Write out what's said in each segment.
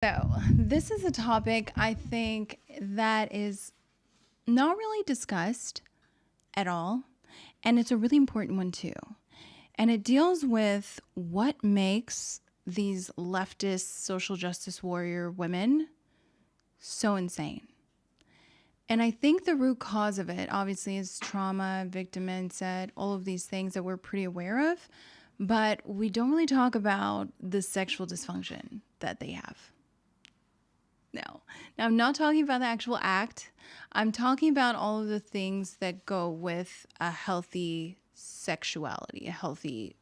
So, this is a topic I think that is not really discussed at all, and it's a really important one too. And it deals with what makes these leftist social justice warrior women so insane. And I think the root cause of it, obviously, is trauma, victim mindset, all of these things that we're pretty aware of, but we don't really talk about the sexual dysfunction that they have. No. Now, I'm not talking about the actual act. I'm talking about all of the things that go with a healthy sexuality, a healthy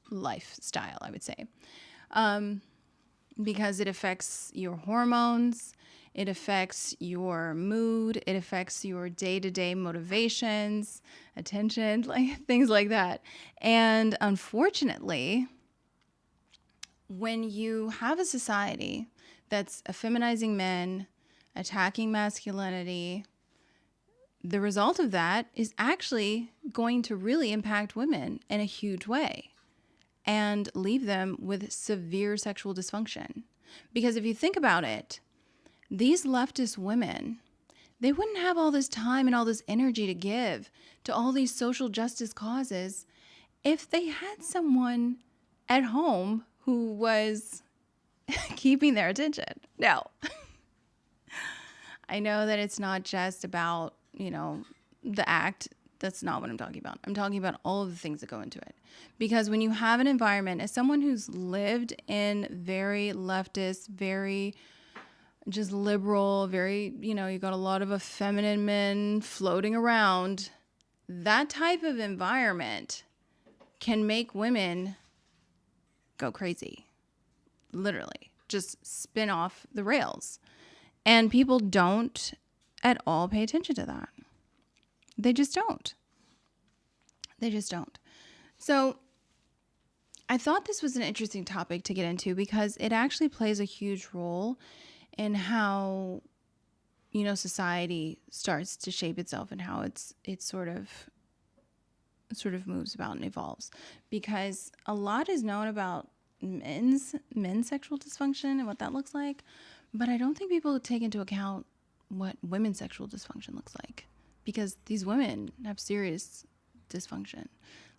lifestyle, I would say. Because it affects your hormones, it affects your mood, it affects your day-to-day motivations, attention, like things like that. And unfortunately, when you have a society that's effeminizing men, attacking masculinity, the result of that is actually going to really impact women in a huge way and leave them with severe sexual dysfunction. Because if you think about it, these leftist women, they wouldn't have all this time and all this energy to give to all these social justice causes if they had someone at home who was keeping their attention. No. I know that it's not just about, the act. That's not what I'm talking about. I'm talking about all of the things that go into it. Because when you have an environment, as someone who's lived in very leftist, very just liberal, very, you got a lot of effeminate men floating around, that type of environment can make women go crazy. Literally, just spin off the rails. And people don't at all pay attention to that. They just don't. So I thought this was an interesting topic to get into because it actually plays a huge role in how, society starts to shape itself and how it sort of moves about and evolves. Because a lot is known about men's sexual dysfunction and what that looks like, but I don't think people take into account what women's sexual dysfunction looks like, because these women have serious dysfunction.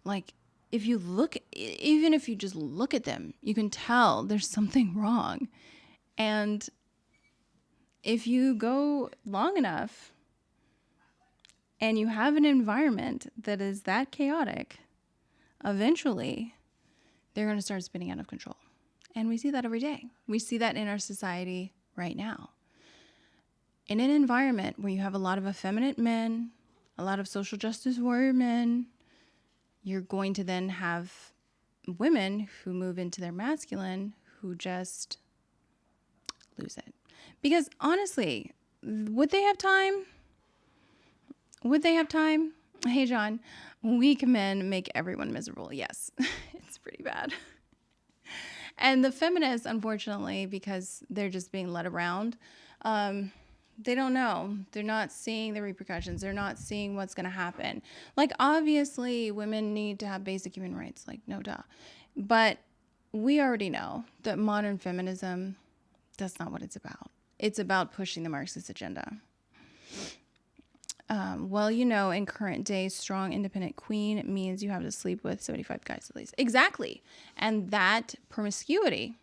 Like, even if you just look at them, you can tell there's something wrong. And if you go long enough and you have an environment that is that chaotic, eventually they're going to start spinning out of control. And we see that every day. We see that in our society right now. In an environment where you have a lot of effeminate men, a lot of social justice warrior men, you're going to then have women who move into their masculine who just lose it. Because honestly, would they have time? Hey, John, weak men make everyone miserable. Yes, it's pretty bad. And the feminists, unfortunately, because they're just being led around, they don't know. They're not seeing the repercussions. They're not seeing what's going to happen. Like, obviously, women need to have basic human rights, like, no duh. But we already know that modern feminism, that's not what it's about. It's about pushing the Marxist agenda. In current day, strong, independent queen means you have to sleep with 75 guys at least. Exactly. And that promiscuity,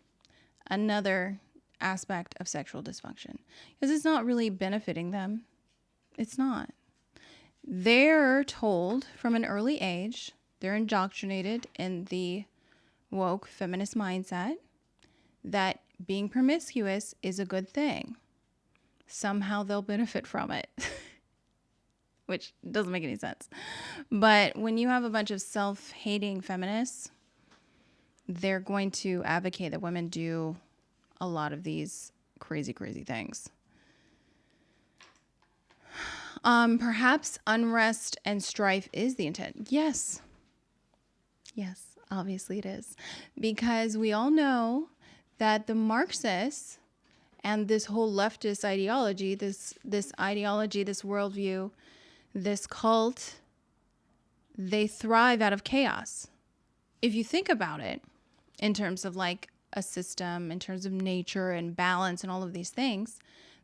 another aspect of sexual dysfunction, because it's not really benefiting them. It's not. They're told from an early age, they're indoctrinated in the woke feminist mindset that being promiscuous is a good thing. Somehow they'll benefit from it. Which doesn't make any sense. But when you have a bunch of self-hating feminists, they're going to advocate that women do a lot of these crazy, crazy things. Perhaps unrest and strife is the intent. Yes, obviously it is. Because we all know that the Marxists and this whole leftist ideology, this ideology, this worldview, this cult, they thrive out of chaos. If you think about it in terms of like a system, in terms of nature and balance and all of these things.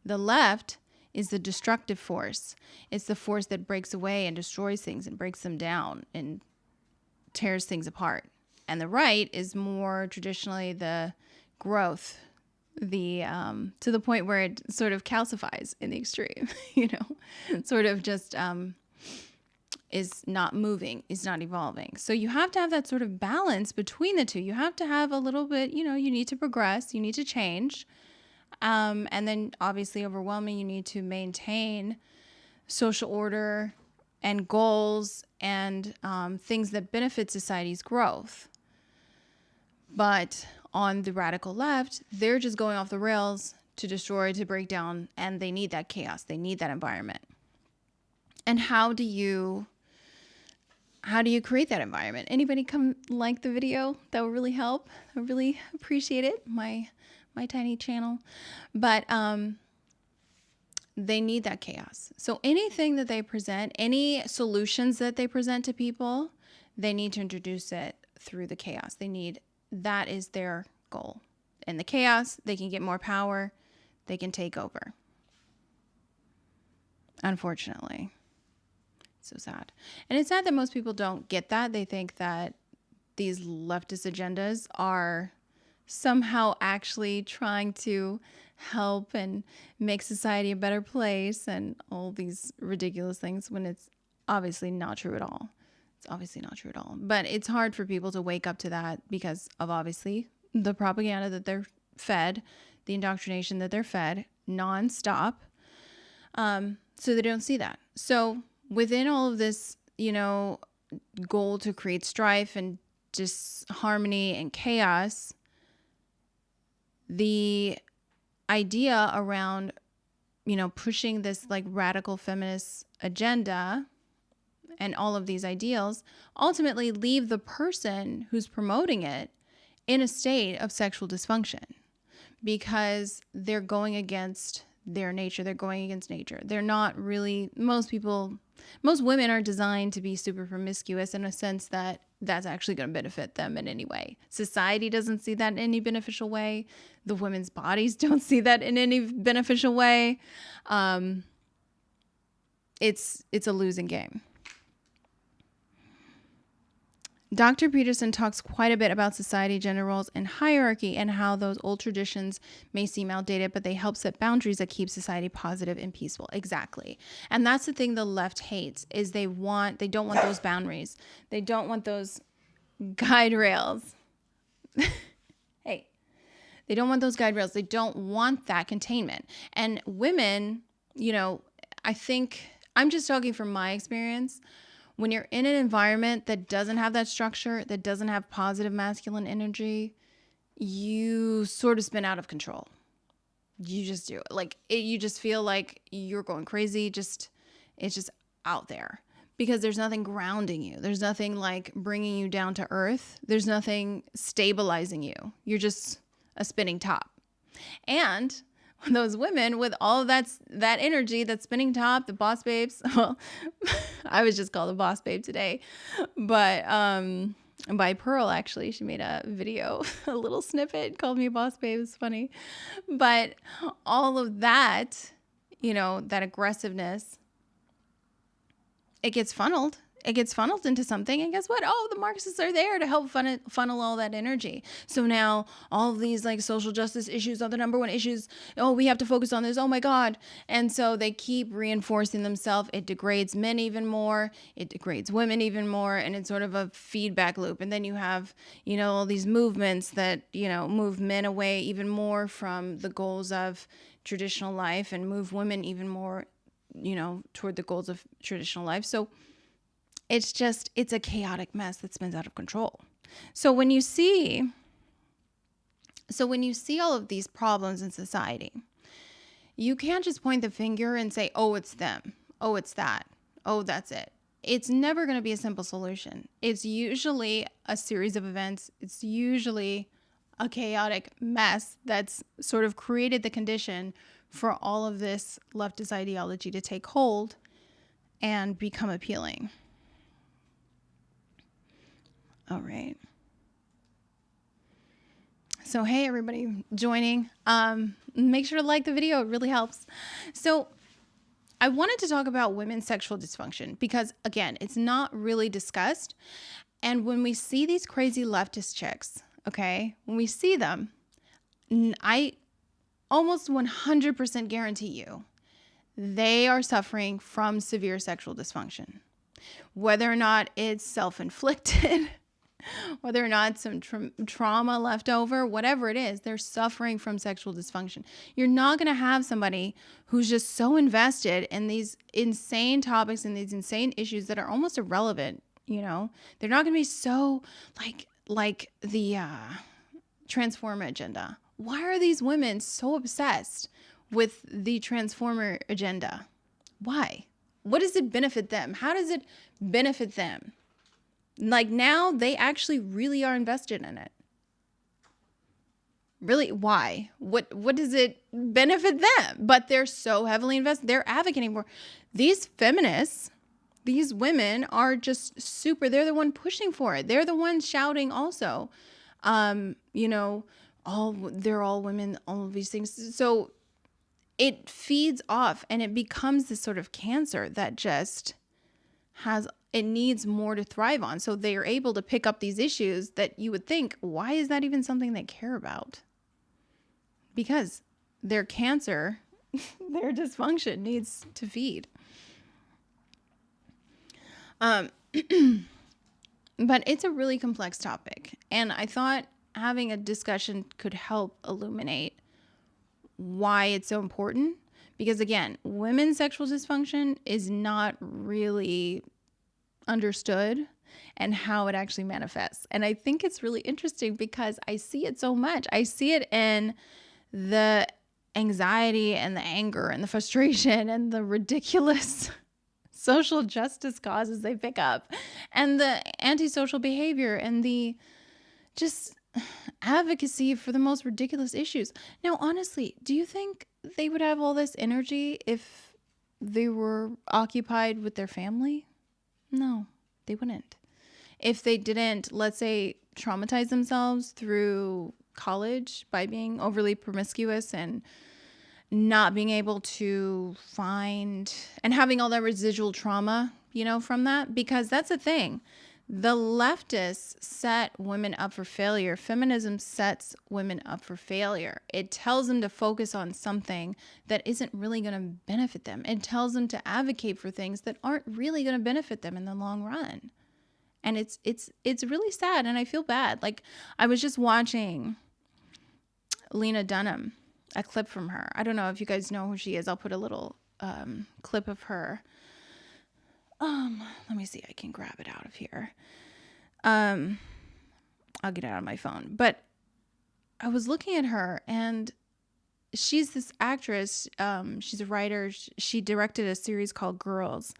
The left is the destructive force. It's the force that breaks away and destroys things and breaks them down and tears things apart. And the right is more traditionally the growth, the to the point where it sort of calcifies in the extreme, sort of just is not moving, is not evolving. So you have to have that sort of balance between the two. You have to have a little bit, you need to progress, you need to change. And then obviously overwhelming, you need to maintain social order and goals and things that benefit society's growth. But on the radical left, they're just going off the rails to destroy, to break down, and they need that chaos. They need that environment. And how do you create that environment? Anybody come like the video? That would really help. I really appreciate it. My tiny channel. But they need that chaos. So anything that they present, any solutions that they present to people, they need to introduce it through the chaos. That is their goal. In the chaos, they can get more power. They can take over. Unfortunately. So sad. And it's sad that most people don't get that. They think that these leftist agendas are somehow actually trying to help and make society a better place and all these ridiculous things, when it's obviously not true at all. It's obviously not true at all. But it's hard for people to wake up to that because of obviously the propaganda that they're fed, the indoctrination that they're fed nonstop. So they don't see that. So within all of this, goal to create strife and disharmony and chaos, the idea around, pushing this like radical feminist agenda and all of these ideals ultimately leave the person who's promoting it in a state of sexual dysfunction because they're going against their nature. They're going against nature. They're not really, most women are designed to be super promiscuous in a sense that that's actually going to benefit them in any way. Society doesn't see that in any beneficial way. The women's bodies don't see that in any beneficial way. It's a losing game. Dr. Peterson talks quite a bit about society, gender roles, and hierarchy, and how those old traditions may seem outdated, but they help set boundaries that keep society positive and peaceful. Exactly. And that's the thing the left hates, is they don't want those boundaries. They don't want those guide rails. Hey, they don't want those guide rails. They don't want that containment. And women, I think, I'm just talking from my experience. When you're in an environment that doesn't have that structure, that doesn't have positive masculine energy, you sort of spin out of control. You just do. You just feel like you're going crazy. It's just out there because there's nothing grounding you. There's nothing like bringing you down to earth. There's nothing stabilizing you. You're just a spinning top. And those women with all of that energy, that spinning top, the boss babes. Well, I was just called a boss babe today, but by Pearl, actually, she made a video, a little snippet, called me a boss babe. It's funny, but all of that, that aggressiveness, it gets funneled. It gets funneled into something, and guess what? Oh, the Marxists are there to help funnel all that energy. So now all of these like social justice issues are the number one issues. Oh, we have to focus on this. Oh my God. And so they keep reinforcing themselves. It degrades men even more. It degrades women even more. And it's sort of a feedback loop. And then you have, all these movements that, move men away even more from the goals of traditional life and move women even more, toward the goals of traditional life. So it's a chaotic mess that spins out of control. So when you see all of these problems in society, you can't just point the finger and say, oh, it's them. Oh, it's that. Oh, that's it. It's never going to be a simple solution. It's usually a series of events. It's usually a chaotic mess that's sort of created the condition for all of this leftist ideology to take hold and become appealing. All right. So, hey, everybody joining. Make sure to like the video. It really helps. So, I wanted to talk about women's sexual dysfunction because, again, it's not really discussed. And when we see these crazy leftist chicks, okay, when we see them, I almost 100% guarantee you they are suffering from severe sexual dysfunction. Whether or not it's self-inflicted, whether or not some trauma left over, whatever it is, they're suffering from sexual dysfunction. You're not going to have somebody who's just so invested in these insane topics and these insane issues that are almost irrelevant, you know? They're not going to be so like the transformer agenda. Why are these women so obsessed with the transformer agenda? Why? What does it benefit them? How does it benefit them? Like now they actually really are invested in it. Really? Why? What does it benefit them? But they're so heavily invested. They're advocating for these feminists. These women are just super. They're the one pushing for it. They're the ones shouting also. You know, they're all women, all of these things. So it feeds off and it becomes this sort of cancer that just it needs more to thrive on. So they are able to pick up these issues that you would think, why is that even something they care about? Because their cancer, their dysfunction needs to feed. But it's a really complex topic. And I thought having a discussion could help illuminate why it's so important. Because again, women's sexual dysfunction is not really understood and how it actually manifests. And I think it's really interesting because I see it so much. I see it in the anxiety and the anger and the frustration and the ridiculous social justice causes they pick up and the antisocial behavior and the just advocacy for the most ridiculous issues. Now, honestly, do you think they would have all this energy if they were occupied with their family? No, they wouldn't. If they didn't, let's say, traumatize themselves through college by being overly promiscuous and not being able to find and having all that residual trauma, you know, from that, because that's the thing. The leftists set women up for failure. Feminism sets women up for failure. It tells them to focus on something that isn't really going to benefit them. It tells them to advocate for things that aren't really going to benefit them in the long run. And it's really sad, and I feel bad. Like, I was just watching Lena Dunham, a clip from her. I don't know if you guys know who she is. I'll put a little clip of her. Let me see. I can grab it out of here. I'll get it out of my phone. But I was looking at her, and she's this actress. She's a writer. She directed a series called Girls.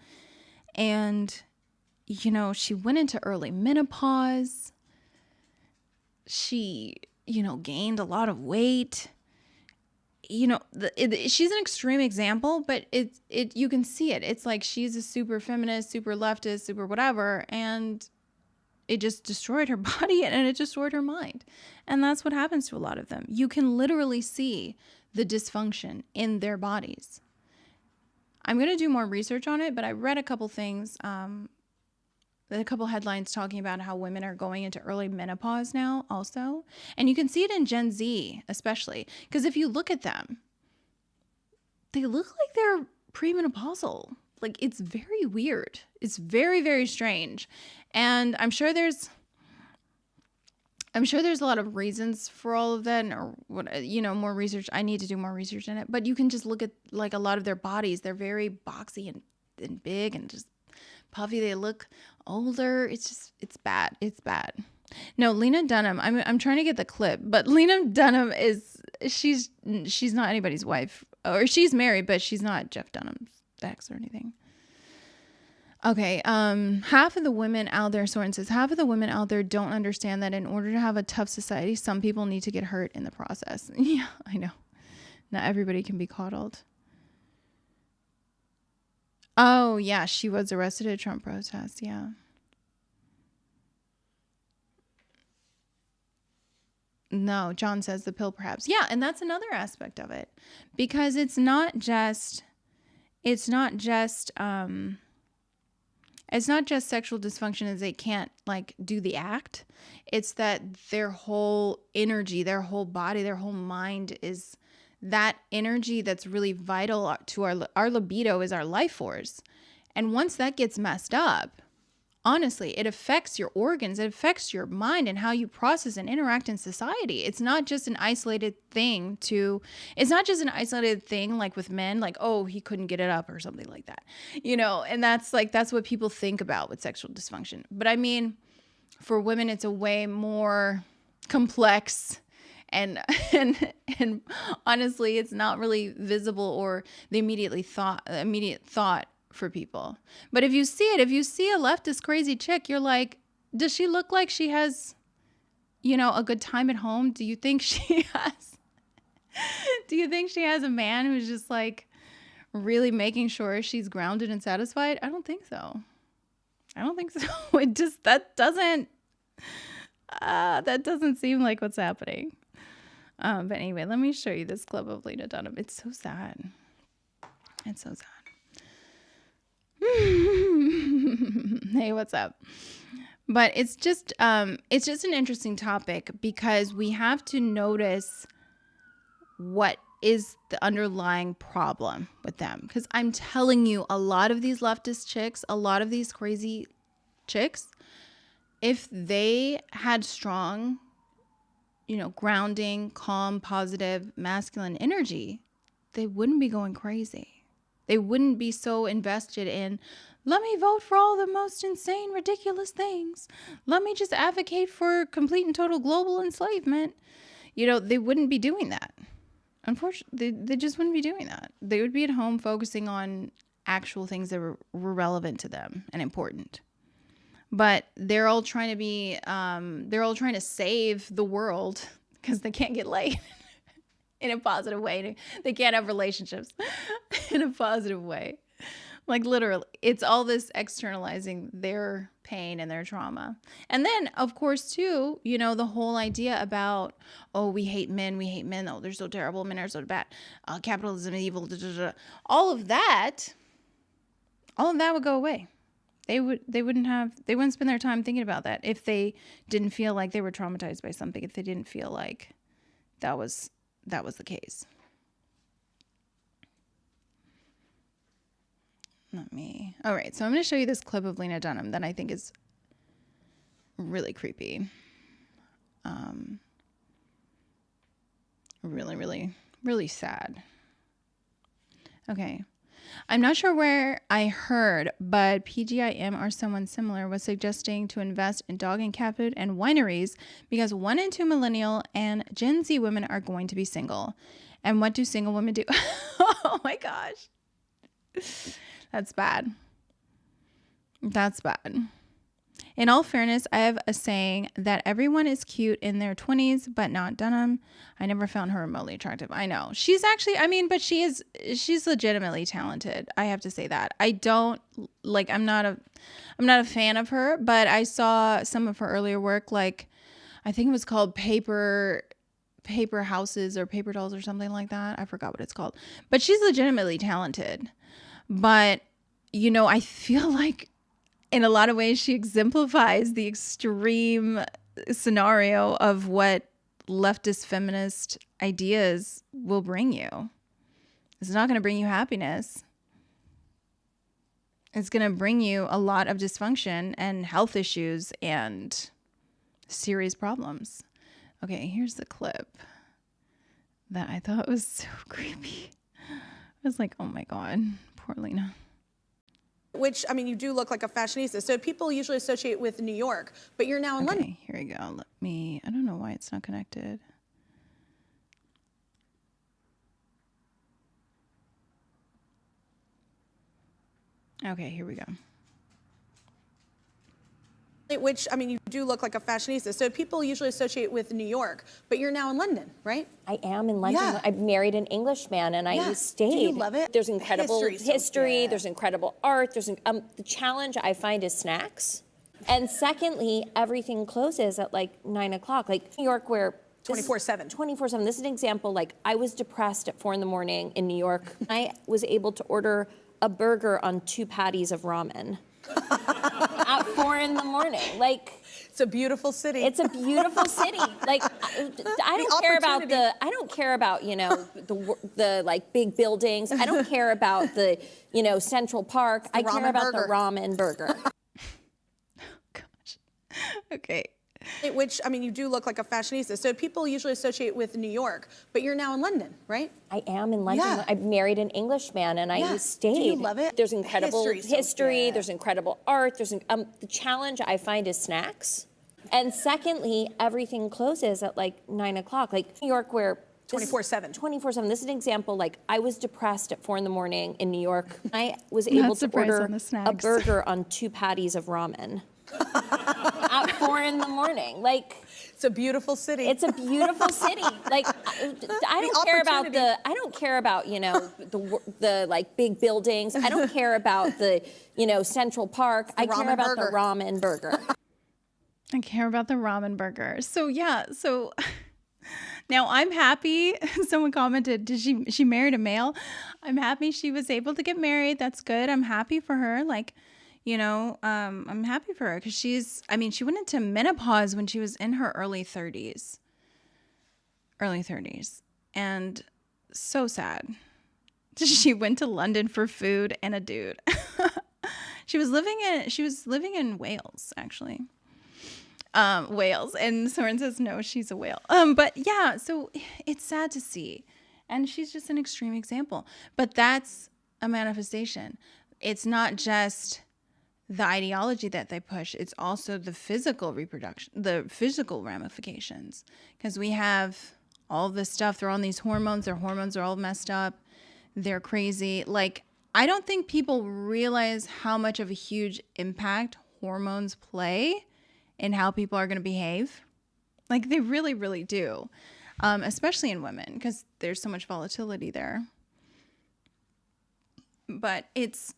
And, you know, she went into early menopause. She, you know, gained a lot of weight. You know, she's an extreme example, but you can see it. It's like she's a super feminist, super leftist, super whatever, and it just destroyed her body and it destroyed her mind. And that's what happens to a lot of them. You can literally see the dysfunction in their bodies. I'm going to do more research on it, but I read a couple things, a couple headlines talking about how women are going into early menopause now also. And you can see it in Gen Z, especially. Because if you look at them, they look like they're premenopausal. Like, it's very weird. It's very, very strange. And I'm sure there's a lot of reasons for all of that, or what, you know, more research. I need to do more research in it. But you can just look at like a lot of their bodies. They're very boxy and big and just puffy. They look older. It's bad. It's bad. No, Lena Dunham. I'm trying to get the clip, but Lena Dunham she's not anybody's wife, or she's married, but she's not Jeff Dunham's ex or anything. Okay. Half of the women out there, Soren says, half of the women out there don't understand that in order to have a tough society, some people need to get hurt in the process. Yeah, I know. Not everybody can be coddled. Oh, yeah, she was arrested at a Trump protest, yeah. No, John says the pill perhaps. Yeah, and that's another aspect of it. Because it's not just sexual dysfunction as they can't like do the act. It's that their whole energy, their whole body, their whole mind is that energy that's really vital to our libido is our life force. And once that gets messed up, honestly, it affects your organs, it affects your mind and how you process and interact in society. It's not just an isolated thing like with men, like, oh, he couldn't get it up or something like that, and that's what people think about with sexual dysfunction. But I mean, for women, it's a way more complex and honestly, it's not really visible or the immediate thought for people. But if you see a leftist crazy chick, you're like, does she look like she has, a good time at home? Do you think she has a man who's just like really making sure she's grounded and satisfied? I don't think so. It just, that doesn't seem like what's happening. But anyway, let me show you this clip of Lena Dunham. It's so sad. Hey, what's up? But it's just an interesting topic because we have to notice what is the underlying problem with them. Because I'm telling you, a lot of these leftist chicks, a lot of these crazy chicks, if they had strong, grounding, calm, positive, masculine energy, they wouldn't be going crazy. They wouldn't be so invested in, let me vote for all the most insane, ridiculous things. Let me just advocate for complete and total global enslavement. They wouldn't be doing that. Unfortunately, they just wouldn't be doing that. They would be at home focusing on actual things that were relevant to them and important. But they're all trying to save the world because they can't get laid. In a positive way. They can't have relationships in a positive way. Like literally, it's all this externalizing their pain and their trauma. And then, of course, too, the whole idea about, oh, we hate men. Oh, they're so terrible. Men are so bad. Capitalism is evil. All of that would go away. They wouldn't spend their time thinking about that if they didn't feel like they were traumatized by something, if they didn't feel like that was the case. All right, so I'm going to show you this clip of Lena Dunham that I think is really creepy. Really, really, really sad. Okay. I'm not sure where I heard, but PGIM or someone similar was suggesting to invest in dog and cat food and wineries because 1 in 2 millennial and Gen Z women are going to be single. And what do single women do? Oh my gosh. That's bad. In all fairness, I have a saying that everyone is cute in their 20s, but not Dunham. I never found her remotely attractive. I know. She's actually, but she's legitimately talented. I have to say that. I'm not a fan of her, but I saw some of her earlier work, like I think it was called Paper Houses or Paper Dolls or something like that. I forgot what it's called. But she's legitimately talented. But, I feel like in a lot of ways, she exemplifies the extreme scenario of what leftist feminist ideas will bring you. It's not going to bring you happiness. It's going to bring you a lot of dysfunction and health issues and serious problems. Okay, here's the clip that I thought was so creepy. I was like, oh my God, poor Lena. Which, you do look like a fashionista. So people usually associate with New York, but you're now in London. Okay, here we go. I don't know why it's not connected. Okay, here we go. Which, you do look like a fashionista. So people usually associate with New York, but you're now in London, right? I am in London. Yeah. I married an Englishman and I stayed. Do you love it? There's incredible history. So there's incredible art. The challenge I find is snacks. And secondly, everything closes at like 9 o'clock. Like New York, where 24/7. 24/7. This is an example. Like, I was depressed at 4 a.m. in New York. I was able to order a burger on 2 patties of ramen at 4 a.m. Like, It's a beautiful city. it's a beautiful city. Like, I don't care about I don't care about, the like big buildings. I don't care about the, Central Park. I care ramen about burger. the ramen burger. Gosh. Okay. Which, I mean, you do look like a fashionista. So people usually associate with New York, but you're now in London, right? I am in London. Yeah. I married an Englishman, and I stayed. Do you love it? There's incredible History's so history. good. There's incredible art. There's the challenge I find is snacks, and secondly, everything closes at like 9 o'clock. Like New York, where 24/7. 24/7. This is an example. Like, I was depressed at 4 a.m. in New York. I was Not able to surprised order on the a snacks. burger on 2 patties of ramen at 4 a.m. Like, It's a beautiful city. it's a beautiful city. Like, I don't care about I don't care about, the like big buildings. I don't care about the, Central Park. I care ramen about burger. the ramen burger. I care about the ramen burger. So yeah, so now I'm happy. Someone commented, did she married a male? I'm happy she was able to get married. That's good. I'm happy for her. Like, I'm happy for her because she went into menopause when she was in her early 30s. And so sad. She went to London for food and a dude. She was living in Wales, actually. Whales. And Soren says, no, she's a whale. But yeah, so it's sad to see. And she's just an extreme example. But that's a manifestation. It's not just the ideology that they push. It's also the physical reproduction, the physical ramifications. Because we have all this stuff. They're on these hormones. Their hormones are all messed up. They're crazy. Like, I don't think people realize how much of a huge impact hormones play in how people are going to behave. Like, they really, really do. Especially in women, because there's so much volatility there. But it's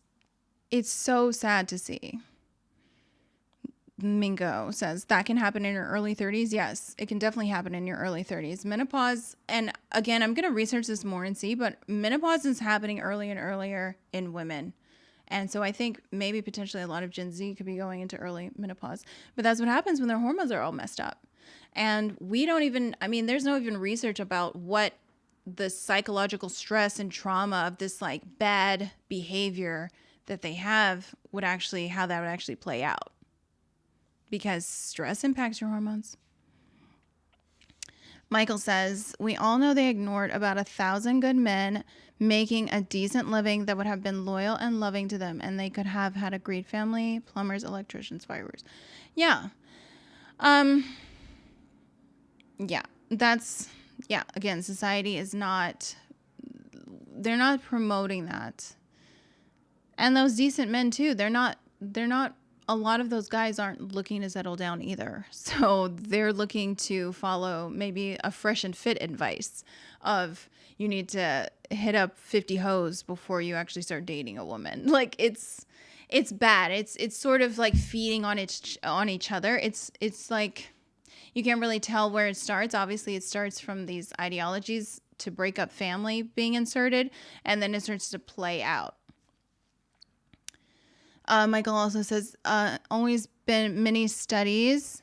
so sad to see. Mingo says that can happen in your early 30s. Yes, it can definitely happen in your early 30s. Menopause, and again, I'm going to research this more and see, but menopause is happening earlier and earlier in women. And so I think maybe potentially a lot of Gen Z could be going into early menopause. But that's what happens when their hormones are all messed up. And there's no even research about what the psychological stress and trauma of this like bad behavior that they have how that would actually play out. Because stress impacts your hormones. Michael says, we all know they ignored about 1,000 good men making a decent living that would have been loyal and loving to them, and they could have had a great family, plumbers, electricians, firers. Yeah. Again, society is they're not promoting that. And those decent men too, they're not, a lot of those guys aren't looking to settle down either. So they're looking to follow maybe a fresh and fit advice of you need to hit up 50 hoes before you actually start dating a woman. Like it's bad. It's sort of like feeding on each other. It's like you can't really tell where it starts. Obviously it starts from these ideologies to break up family being inserted, and then it starts to play out. Michael also says, always been many studies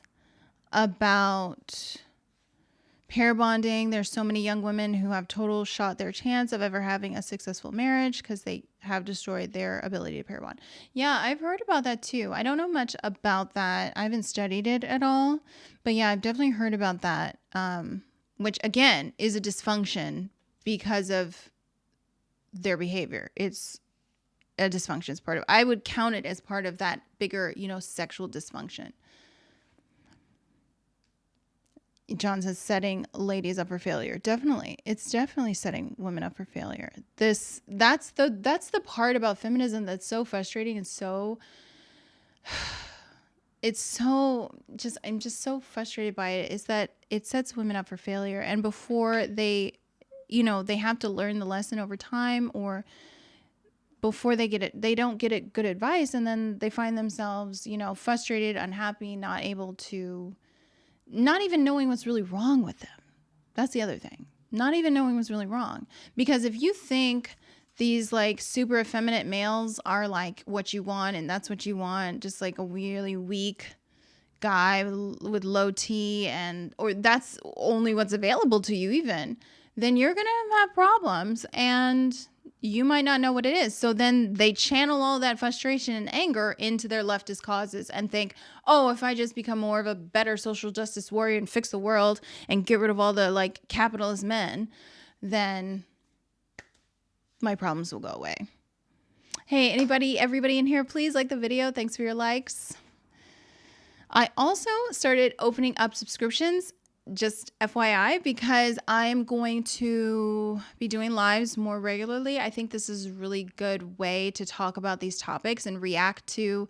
about pair bonding. There's so many young women who have total shot their chance of ever having a successful marriage because they have destroyed their ability to pair bond. Yeah, I've heard about that too. I don't know much about that. I haven't studied it at all. But yeah, I've definitely heard about that, which again is a dysfunction because of their behavior. It's a dysfunction is part of, I would count it as part of that bigger, sexual dysfunction. John says setting ladies up for failure. Definitely. It's definitely setting women up for failure. That's the part about feminism that's so frustrating and so I'm just so frustrated by it, is that it sets women up for failure, and before they have to learn the lesson over time, or before they don't get it good advice, and then they find themselves, frustrated, unhappy, not even knowing what's really wrong with them. That's the other thing. Not even knowing was really wrong. Because if you think these like super effeminate males are like what you want and that's what you want, just like a really weak guy with low T or that's only what's available to you even, then you're going to have problems and you might not know what it is. So then they channel all that frustration and anger into their leftist causes and think, oh, if I just become more of a better social justice warrior and fix the world and get rid of all the like capitalist men, then my problems will go away. Hey, everybody in here, please like the video. Thanks for your likes. I also started opening up subscriptions, just FYI, because I'm going to be doing lives more regularly. I think this is a really good way to talk about these topics and react to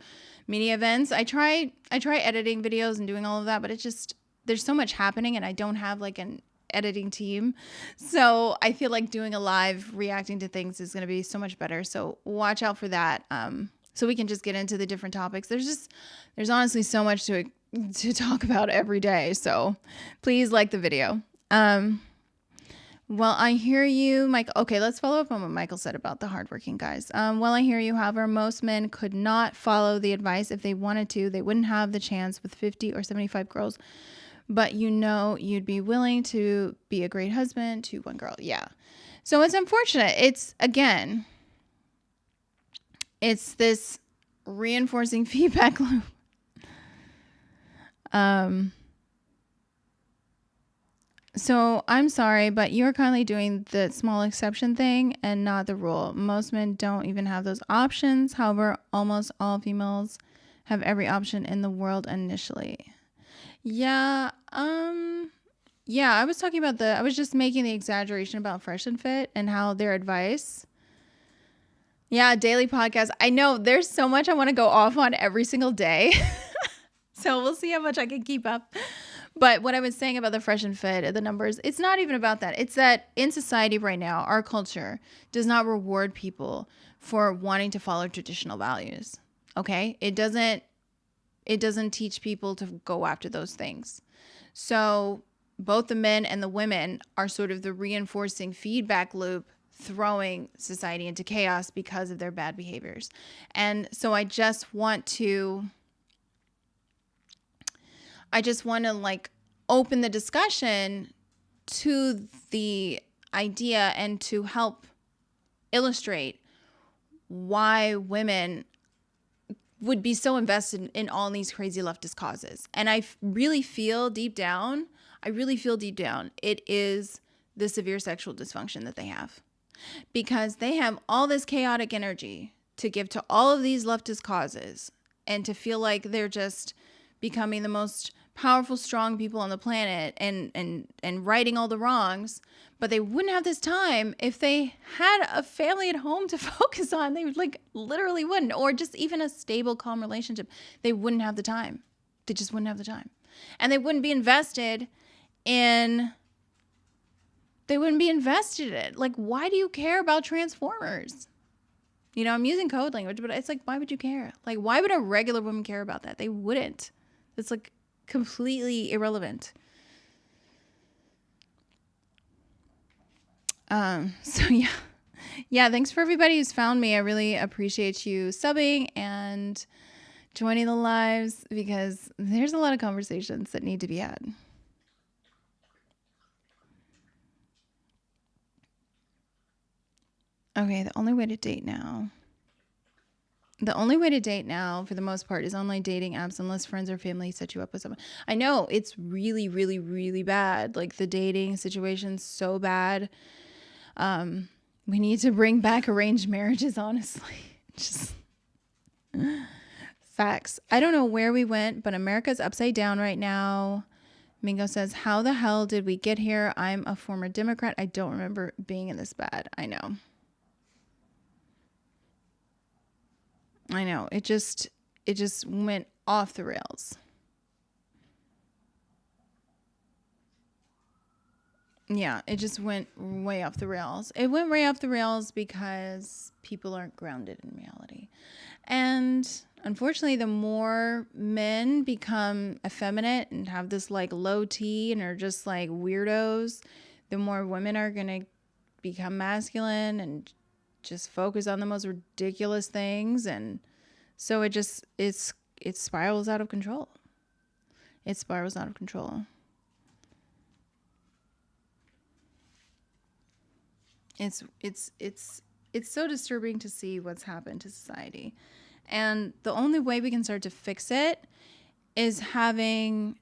media events. I try editing videos and doing all of that, but there's so much happening and I don't have like an editing team. So I feel like doing a live reacting to things is going to be so much better. So watch out for that. So we can just get into the different topics. There's honestly so much to talk about every day. So please like the video. Well, I hear you, Mike. Okay, let's follow up on what Michael said about the hardworking guys. Well, I hear you. However, most men could not follow the advice if they wanted to. They wouldn't have the chance with 50 or 75 girls. But you'd be willing to be a great husband to one girl. Yeah. So it's unfortunate. It's this reinforcing feedback loop. So I'm sorry, but you're kindly doing the small exception thing and not the rule. Most men don't even have those options. However, almost all females have every option in the world initially. Yeah. I was talking about I was just making the exaggeration about Fresh and Fit and how their advice. Yeah, daily podcast. I know there's so much I want to go off on every single day. So we'll see how much I can keep up. But what I was saying about the Fresh and Fit, the numbers, it's not even about that. It's that in society right now, our culture does not reward people for wanting to follow traditional values. Okay? It doesn't teach people to go after those things. So both the men and the women are sort of the reinforcing feedback loop, throwing society into chaos because of their bad behaviors. And so I just want to like open the discussion to the idea and to help illustrate why women would be so invested in all these crazy leftist causes. And I really feel deep down, it is the severe sexual dysfunction that they have. Because they have all this chaotic energy to give to all of these leftist causes and to feel like they're just becoming the most powerful, strong people on the planet and righting all the wrongs. But they wouldn't have this time if they had a family at home to focus on. They would literally wouldn't. Or just even a stable, calm relationship. They wouldn't have the time. They just wouldn't have the time. And they wouldn't be invested in it. Like, why do you care about Transformers? I'm using code language, but it's like, why would you care? Like, why would a regular woman care about that? They wouldn't. It's like completely irrelevant. Yeah, thanks for everybody who's found me. I really appreciate you subbing and joining the lives because there's a lot of conversations that need to be had. Okay, the only way to date now, for the most part, is online dating apps unless friends or family set you up with someone. I know, it's really, really, really bad. Like, the dating situation's so bad. We need to bring back arranged marriages, honestly. Just facts. I don't know where we went, but America's upside down right now. Mingo says, how the hell did we get here? I'm a former Democrat. I don't remember being in this bad. I know. It just went off the rails. Yeah, it just went way off the rails. It went way off the rails because people aren't grounded in reality. And unfortunately, the more men become effeminate and have this like low T and are just like weirdos, the more women are going to become masculine and just focus on the most ridiculous things. And so it spirals out of control. It spirals out of control. It's so disturbing to see what's happened to society. And the only way we can start to fix it is having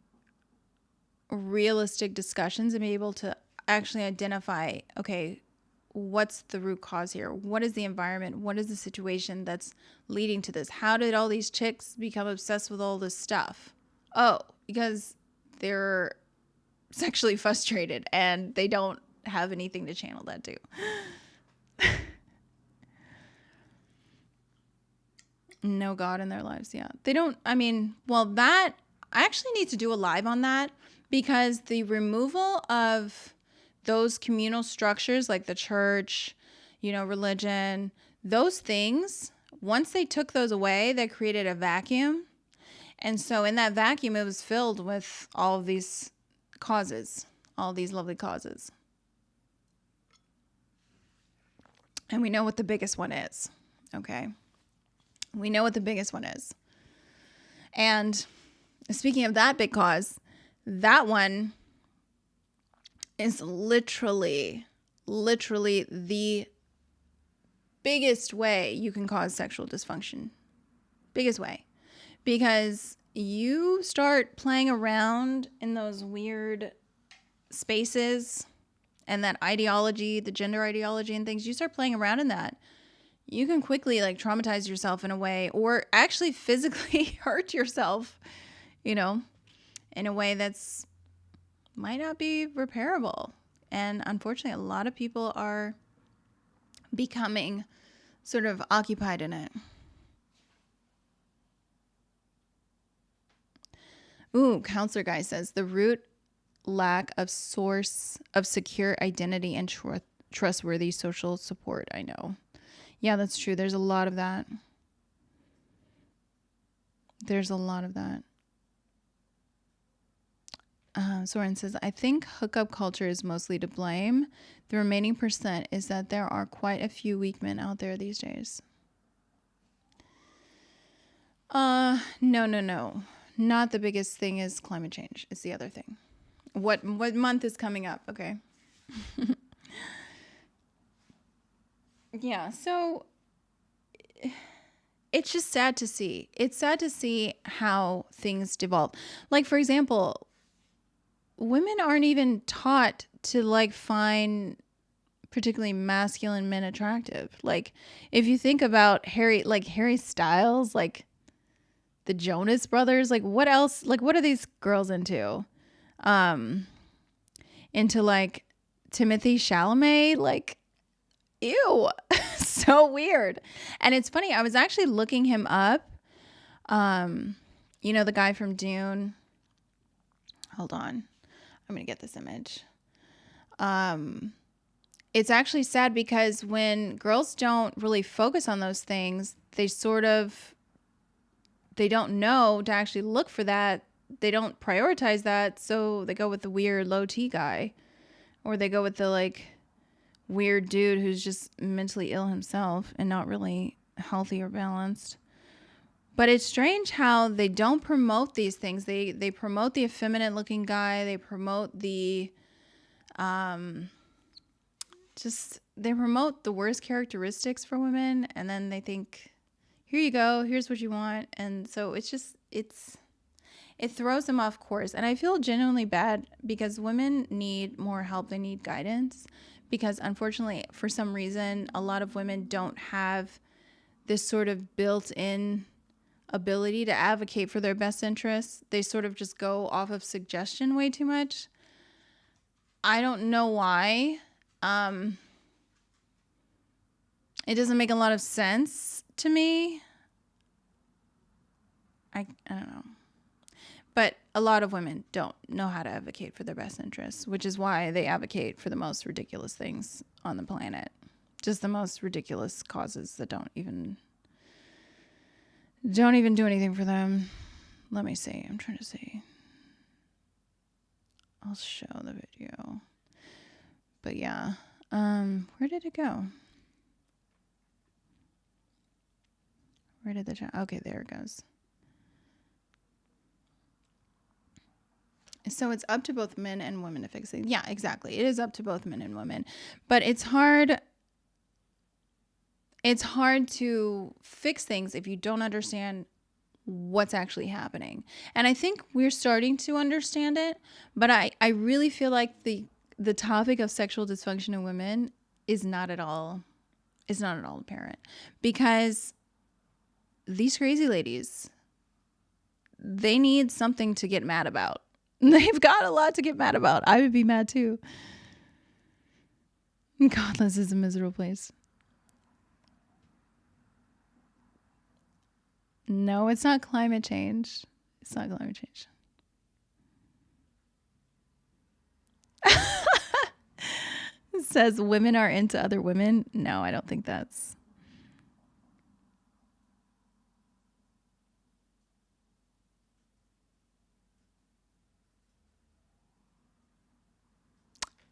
realistic discussions and be able to actually identify, okay, what's the root cause here? What is the environment? What is the situation that's leading to this? How did all these chicks become obsessed with all this stuff? Oh, because they're sexually frustrated and they don't have anything to channel that to. No God in their lives. Yeah. They don't, I actually need to do a live on that, because the removal of those communal structures like the church, religion, those things, once they took those away, they created a vacuum. And so in that vacuum, it was filled with all of these causes, all these lovely causes. And we know what the biggest one is. Okay. We know what the biggest one is. And speaking of that big cause, that one is literally the biggest way you can cause sexual dysfunction. Biggest way. Because you start playing around in those weird spaces and that ideology, the gender ideology and things, you start playing around in that. You can quickly like traumatize yourself in a way, or actually physically hurt yourself, in a way that's might not be repairable. And unfortunately, a lot of people are becoming sort of occupied in it. Ooh, counselor guy says the root lack of source of secure identity and trustworthy social support. I know. Yeah, that's true. There's a lot of that. Soren says, I think hookup culture is mostly to blame. The remaining % is that there are quite a few weak men out there these days. No. Not the biggest thing is climate change. It's the other thing. What month is coming up? Okay. Yeah, so it's just sad to see. It's sad to see how things devolve. Like, for example, women aren't even taught to like find particularly masculine men attractive. Like, if you think about Harry Styles, like the Jonas Brothers, like what else? Like, what are these girls into? Into like Timothée Chalamet, like, ew, so weird. And it's funny, I was actually looking him up. The guy from Dune. Hold on. I'm going to get this image. It's actually sad because when girls don't really focus on those things, they don't know to actually look for that. They don't prioritize that. So they go with the weird low T guy, or they go with the like weird dude who's just mentally ill himself and not really healthy or balanced. But it's strange how they don't promote these things. They promote the effeminate looking guy. They promote the they promote the worst characteristics for women, and then they think, here you go, here's what you want. And so it throws them off course. And I feel genuinely bad because women need more help. They need guidance, because unfortunately, for some reason, a lot of women don't have this sort of built-in ability to advocate for their best interests. They sort of just go off of suggestion way too much. I don't know why. It doesn't make a lot of sense to me. I don't know. But a lot of women don't know how to advocate for their best interests, which is why they advocate for the most ridiculous things on the planet. Just the most ridiculous causes that don't even Don't even do anything for them. Let me see. I'm trying to see. I'll show the video. But yeah. Where did it go? Where did the chat? Okay, there it goes. So it's up to both men and women to fix it. Yeah, exactly. It is up to both men and women. But it's hard. It's hard to fix things if you don't understand what's actually happening. And I think we're starting to understand it. But I really feel like the topic of sexual dysfunction in women is not at all apparent. Because these crazy ladies, they need something to get mad about. They've got a lot to get mad about. I would be mad too. God, this is a miserable place. No, it's not climate change. It's not climate change. It says women are into other women. No, I don't think that's...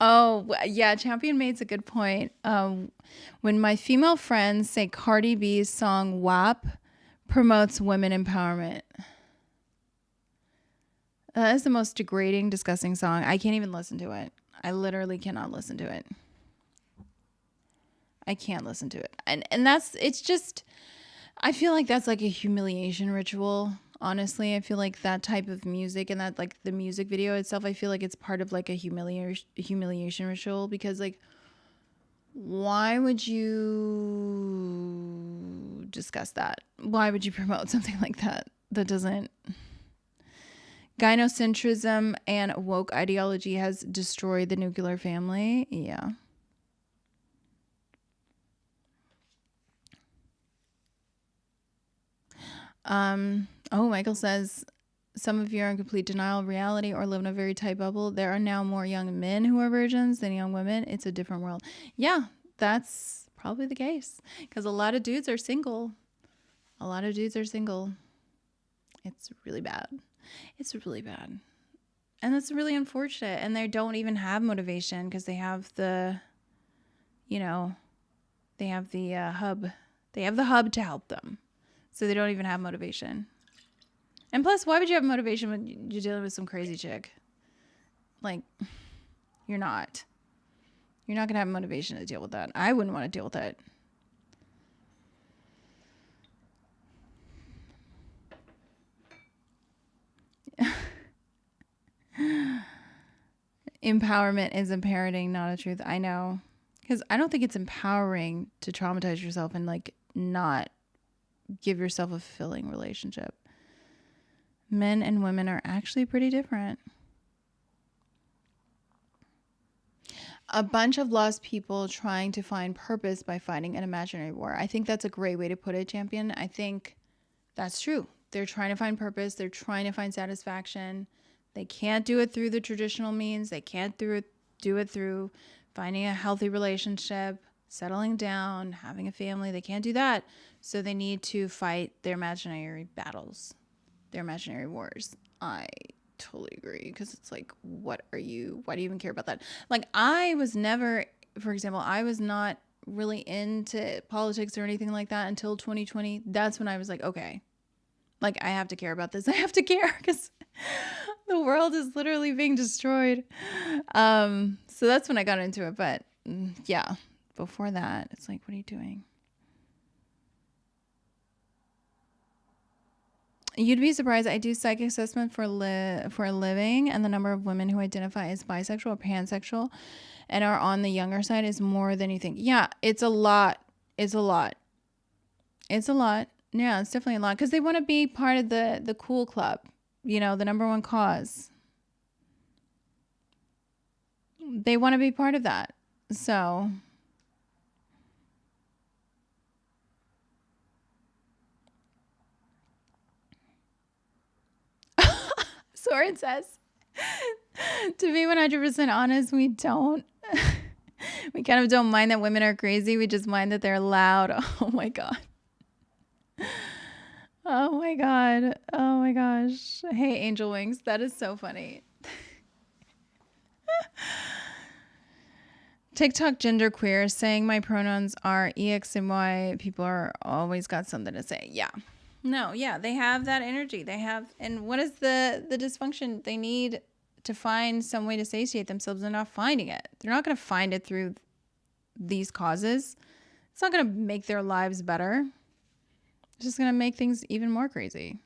Oh, yeah, Champion makes a good point. When my female friends say Cardi B's song WAP promotes women empowerment. That is the most degrading, disgusting song. I can't even listen to it. I literally cannot listen to it. I can't listen to it. And it's just, I feel like that's like a humiliation ritual. Honestly, I feel like that type of music and that like the music video itself, I feel like it's part of like a humiliation ritual, because like, why would you discuss that? Why would you promote something like that? That doesn't... Gynocentrism and woke ideology has destroyed the nuclear family. Yeah. Oh, Michael says, some of you are in complete denial of reality or live in a very tight bubble. There are now more young men who are virgins than young women. It's a different world. Yeah, that's probably the case, because a lot of dudes are single. It's really bad. It's really bad. And that's really unfortunate. And they don't even have motivation because they have the, hub. They have the hub to help them. So they don't even have motivation. And plus, why would you have motivation when you're dealing with some crazy chick? Like, you're not. You're not going to have motivation to deal with that. I wouldn't want to deal with that. Empowerment is parenting, not a truth. I know. Because I don't think it's empowering to traumatize yourself and like not give yourself a fulfilling relationship. Men and women are actually pretty different. A bunch of lost people trying to find purpose by fighting an imaginary war. I think that's a great way to put it, Champion. I think that's true. They're trying to find purpose. They're trying to find satisfaction. They can't do it through the traditional means. They can't do it through finding a healthy relationship, settling down, having a family. They can't do that. So they need to fight their imaginary battles, their imaginary wars. I totally agree, because it's like, why do you even care about that? Like, I was never, for example, I was not really into politics or anything like that until 2020. That's when I was like, okay, like, I have to care about this. I have to care because the world is literally being destroyed. So that's when I got into it. But yeah, before that, it's like, what are you doing? You'd be surprised. I do psychic assessment for a living, and the number of women who identify as bisexual or pansexual and are on the younger side is more than you think. Yeah, it's a lot. It's a lot. Yeah, it's definitely a lot, because they want to be part of the cool club, the number one cause. They want to be part of that. So... Soren says, to be 100% honest, we kind of don't mind that women are crazy. We just mind that they're loud. Oh my God. Oh my God. Oh my gosh. Hey, Angel Wings. That is so funny. TikTok genderqueer saying my pronouns are EX and Y. People are always got something to say. Yeah. No, yeah, they have that energy. They have, and what is the dysfunction? They need to find some way to satiate themselves. They're not finding it. They're not going to find it through these causes. It's not going to make their lives better. It's just going to make things even more crazy.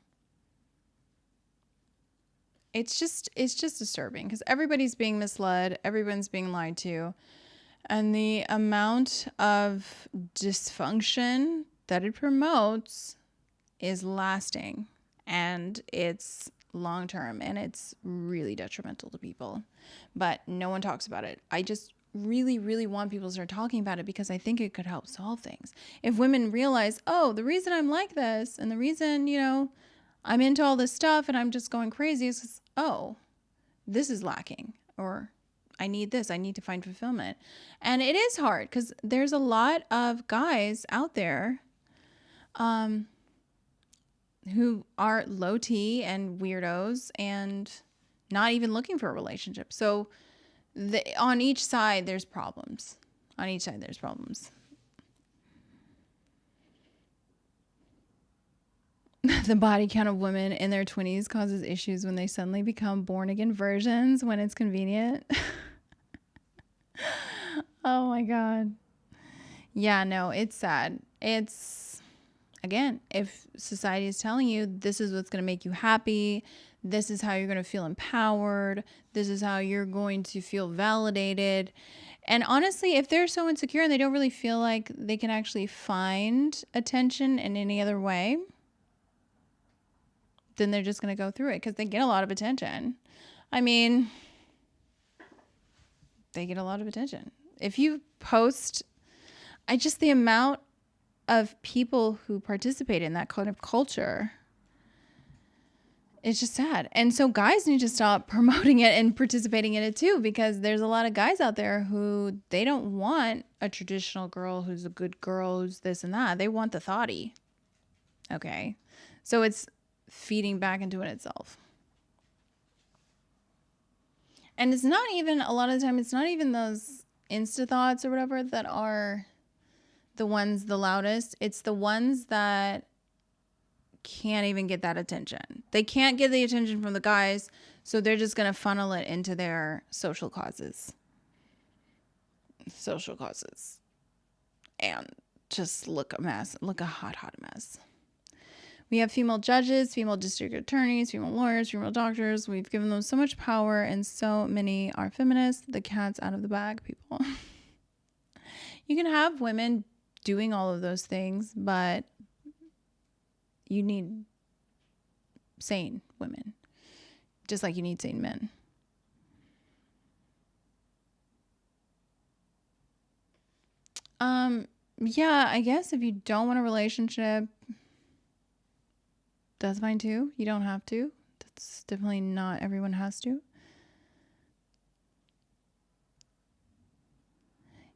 It's just disturbing because everybody's being misled. Everyone's being lied to. And the amount of dysfunction that it promotes is lasting, and it's long term, and it's really detrimental to people. But no one talks about it. I just really, really want people to start talking about it because I think it could help solve things. If women realize, oh, the reason I'm like this and the reason, I'm into all this stuff and I'm just going crazy is because, oh, this is lacking, or I need this. I need to find fulfillment. And it is hard because there's a lot of guys out there who are low T and weirdos and not even looking for a relationship. So on each side, there's problems. On each side, there's problems. The body count of women in their 20s causes issues when they suddenly become born-again versions when it's convenient. Oh my God. Yeah, no, it's sad. It's, again, if society is telling you this is what's going to make you happy, this is how you're going to feel empowered, this is how you're going to feel validated. And honestly, if they're so insecure and they don't really feel like they can actually find attention in any other way, then they're just going to go through it because they get a lot of attention. I mean, they get a lot of attention. If you post, the amount of people who participate in that kind of culture, it's just sad. And so guys need to stop promoting it and participating in it too, because there's a lot of guys out there who they don't want a traditional girl who's a good girl, who's this and that. They want the thotty. Okay. So it's feeding back into it itself. And it's not even, a lot of the time, it's not even those Insta thoughts or whatever that are the ones the loudest. It's the ones that can't even get that attention. They can't get the attention from the guys, so they're just going to funnel it into their social causes. And just look a mess. Look a hot mess. We have female judges, female district attorneys, female lawyers, female doctors. We've given them so much power, and so many are feminists. The cat's out of the bag, people. You can have women doing all of those things, but you need sane women, just like you need sane men. Yeah, I guess if you don't want a relationship, that's fine too. You don't have to. That's definitely not everyone has to.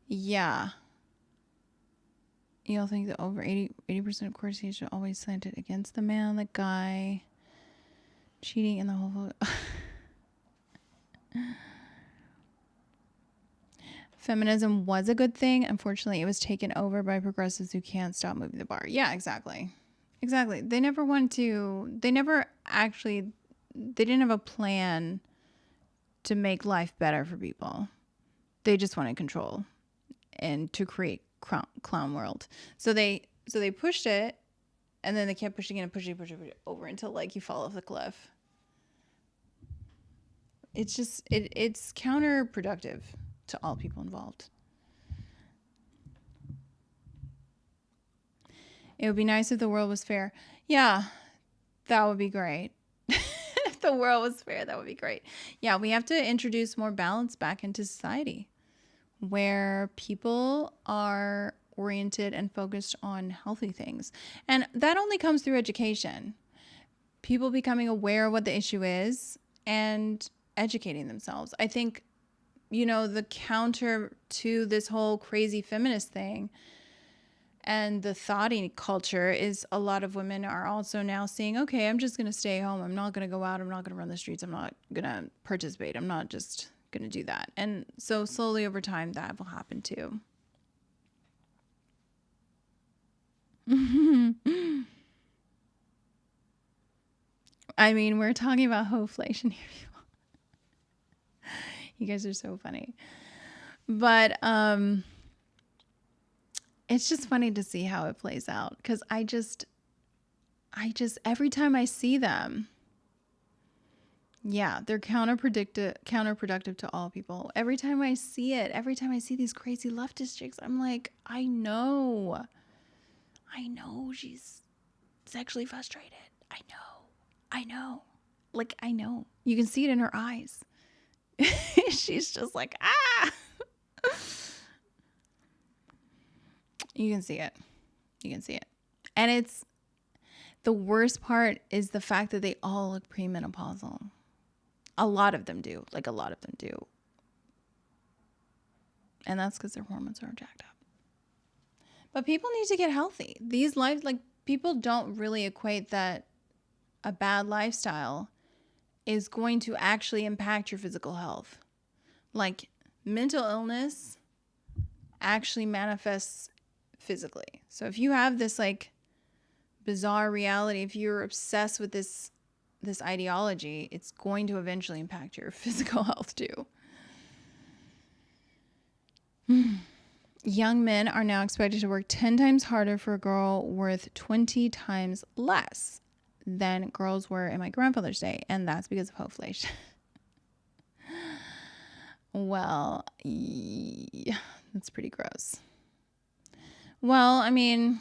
Yeah. You'll think that over 80% of courses should always slanted against the man, the guy, cheating in the whole. Feminism was a good thing. Unfortunately, it was taken over by progressives who can't stop moving the bar. Yeah, exactly. Exactly. They didn't have a plan to make life better for people. They just wanted control and to create clown world. So they pushed it, and then they kept pushing it and pushing it over until like you fall off the cliff. It's just, it's counterproductive to all people involved. It would be nice if the world was fair. Yeah, that would be great. If the world was fair, that would be great. Yeah, we have to introduce more balance back into society where people are oriented and focused on healthy things. And that only comes through education. People becoming aware of what the issue is and educating themselves. I think, the counter to this whole crazy feminist thing And the thoughting culture is a lot of women are also now saying, okay, I'm just going to stay home. I'm not going to go out. I'm not going to run the streets. I'm not going to participate. I'm not just going to do that. And so slowly over time, that will happen too. I mean, we're talking about hoflation here. You guys are so funny. But it's just funny to see how it plays out, because I just every time I see them, yeah, they're counterproductive to all people. Every time I see it, every time I see these crazy leftist chicks, I'm like, I know she's sexually frustrated. I know. Like, I know. You can see it in her eyes. She's just like, ah. You can see it. And it's the worst part is the fact that they all look premenopausal. A lot of them do. And that's because their hormones are jacked up. But people need to get healthy. These lives, like, people don't really equate that a bad lifestyle is going to actually impact your physical health. Like, mental illness actually manifests physically. So if you have this like bizarre reality, if you're obsessed with this ideology, it's going to eventually impact your physical health too. Young men are now expected to work 10 times harder for a girl worth 20 times less than girls were in my grandfather's day, and that's because of hoflation. Well, yeah, that's pretty gross. Well, I mean,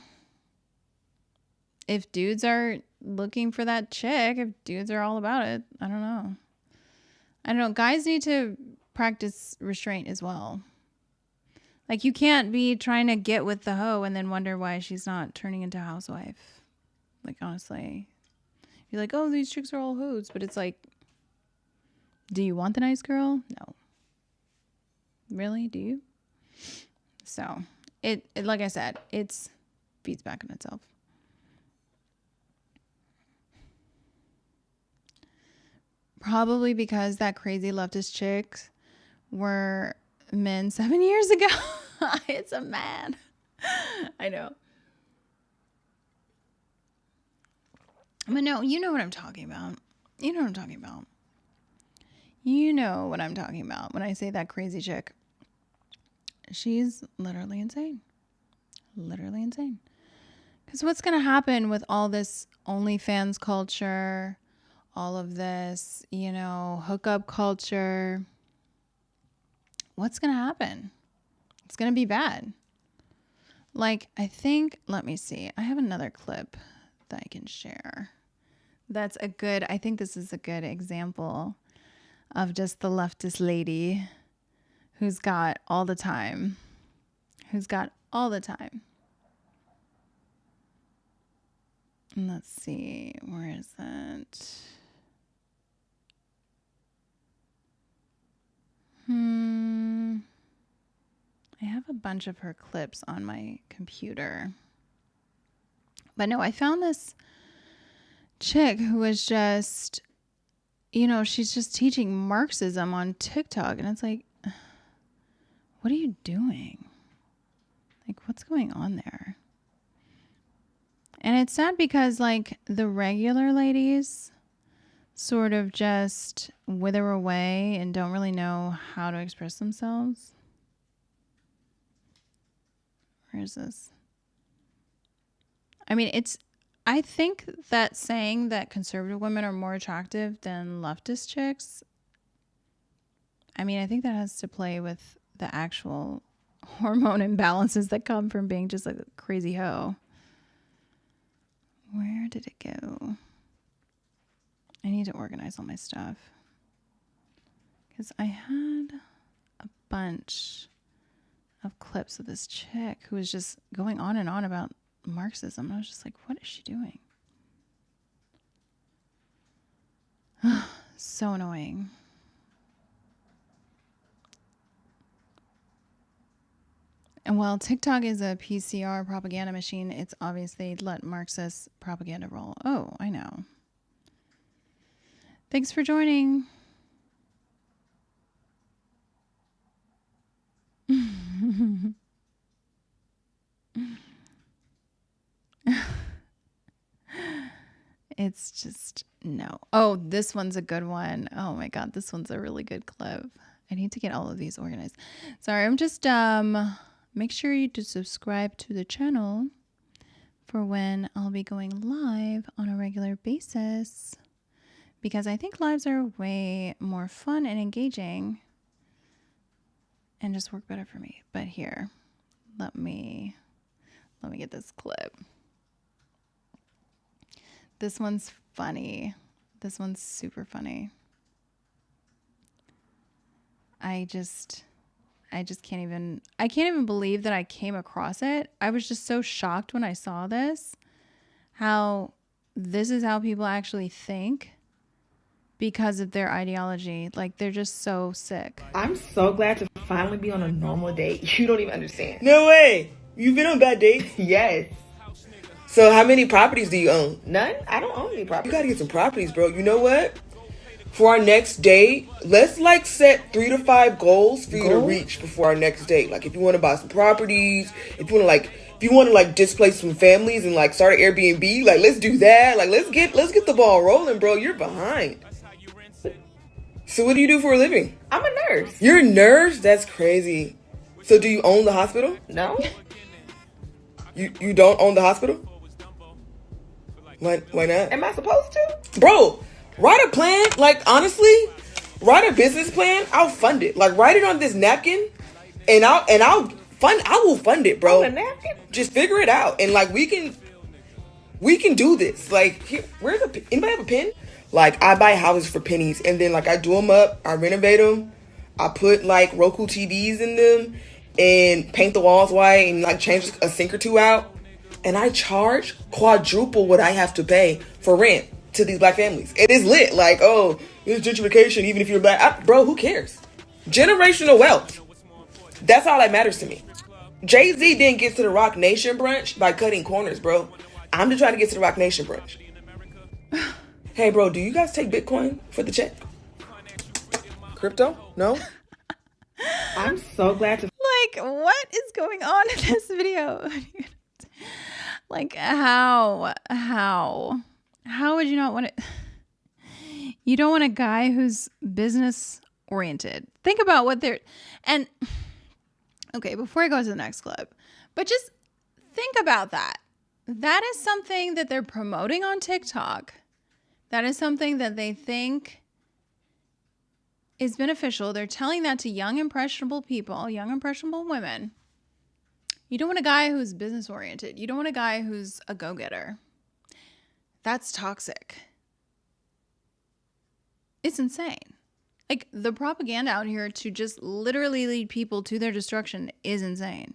if dudes are looking for that chick, if dudes are all about it, I don't know. Guys need to practice restraint as well. Like, you can't be trying to get with the hoe and then wonder why she's not turning into a housewife. Like, honestly. You're like, oh, these chicks are all hoes. But it's like, do you want the nice girl? No. Really? Do you? So, it like I said, it's feeds back on itself. Probably because that crazy leftist chicks were men 7 years ago. It's a man. I know. But no, you know what I'm talking about. You know what I'm talking about when I say that crazy chick. She's literally insane. Because what's going to happen with all this OnlyFans culture, all of this, hookup culture? What's going to happen? It's going to be bad. Like, let me see. I have another clip that I can share. I think this is a good example of just the leftist lady who's got all the time. And let's see, where is that? I have a bunch of her clips on my computer. But no, I found this chick who was just, she's just teaching Marxism on TikTok. And it's like, what are you doing? Like, what's going on there? And it's sad because, like, the regular ladies sort of just wither away and don't really know how to express themselves. Where is this? I mean, I think that saying that conservative women are more attractive than leftist chicks, I mean, I think that has to play with the actual hormone imbalances that come from being just like a crazy hoe. Where did it go? I need to organize all my stuff. Because I had a bunch of clips of this chick who was just going on and on about Marxism. And I was just like, what is she doing? So annoying. And while TikTok is a PCR propaganda machine, it's obvious they let Marxist propaganda roll. Oh, I know. Thanks for joining. It's just no. Oh, this one's a good one. Oh my God, this one's a really good clip. I need to get all of these organized. Sorry, I'm just make sure you to subscribe to the channel for when I'll be going live on a regular basis, because I think lives are way more fun and engaging and just work better for me. But here, let me get this clip. This one's funny. This one's super funny. I can't even believe that I came across it. I was just so shocked when I saw this, how this is how people actually think because of their ideology. Like, they're just so sick. I'm so glad to finally be on a normal date. You don't even understand. No way. You've been on bad dates? Yes. So how many properties do you own? None. I don't own any properties. You gotta get some properties, bro. You know what? For our next date, let's like set 3 to 5 goals for you to reach before our next date. Like if you want to buy some properties, if you want to displace some families and like start an Airbnb, like let's do that. Like let's get the ball rolling, bro. You're behind. So what do you do for a living? I'm a nurse. You're a nurse? That's crazy. So do you own the hospital? No. You don't own the hospital? Why not? Am I supposed to? Bro, write a plan. Like, honestly, write a business plan. I'll fund it. Like, write it on this napkin, and I will fund it, bro. On a napkin? Just figure it out, and like we can do this. Like, here, anybody have a pen? Like, I buy houses for pennies, and then like I do them up, I renovate them, I put like Roku TVs in them, and paint the walls white, and like change a sink or two out. And I charge quadruple what I have to pay for rent to these black families. It is lit. Like, oh, it's gentrification, even if you're black. Bro, who cares? Generational wealth. That's all that matters to me. Jay-Z didn't get to the Rock Nation brunch by cutting corners, bro. I'm just trying to get to the Rock Nation brunch. Hey, bro, do you guys take Bitcoin for the check? Crypto? No? I'm so glad to... Like, what is going on in this video? Like, how would you not want it? You don't want a guy who's business oriented. Think about what they're, and okay, before I go to the next clip, but just think about that. That is something that they're promoting on TikTok. That is something that they think is beneficial. They're telling that to young, impressionable people, young, impressionable women. You don't want a guy who's business oriented. You don't want a guy who's a go-getter. That's toxic. It's insane. Like, the propaganda out here to just literally lead people to their destruction is insane.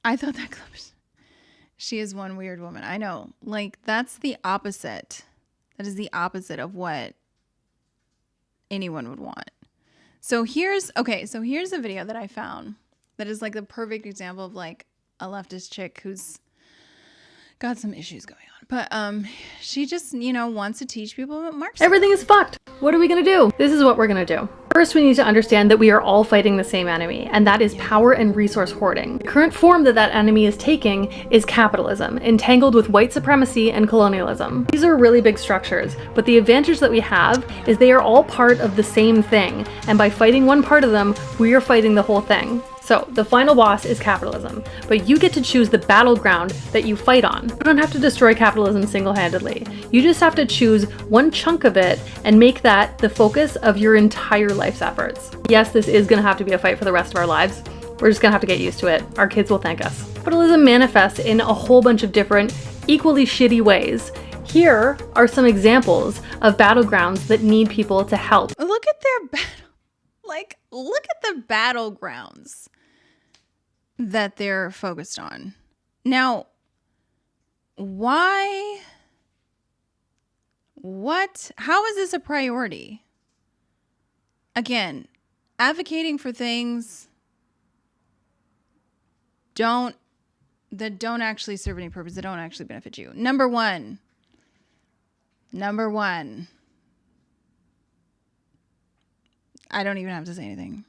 I thought that clip was, she is one weird woman. I know. Like, that's the opposite. That is the opposite of what anyone would want. So here's a video that I found that is like the perfect example of like a leftist chick who's got some issues going on. But she just, wants to teach people about Marxism. Everything is fucked. What are we gonna do? This is what we're gonna do. First, we need to understand that we are all fighting the same enemy, and that is power and resource hoarding. The current form that enemy is taking is capitalism, entangled with white supremacy and colonialism. These are really big structures, but the advantage that we have is they are all part of the same thing, and by fighting one part of them, we are fighting the whole thing. So, the final boss is capitalism, but you get to choose the battleground that you fight on. You don't have to destroy capitalism single-handedly. You just have to choose one chunk of it and make that the focus of your entire life's efforts. Yes, this is gonna have to be a fight for the rest of our lives. We're just gonna have to get used to it. Our kids will thank us. Capitalism manifests in a whole bunch of different, equally shitty ways. Here are some examples of battlegrounds that need people to help. Look at their look at the battlegrounds that they're focused on. Now, why? What? How is this a priority? Again, advocating for things don't actually serve any purpose, that don't actually benefit you. Number one. I don't even have to say anything.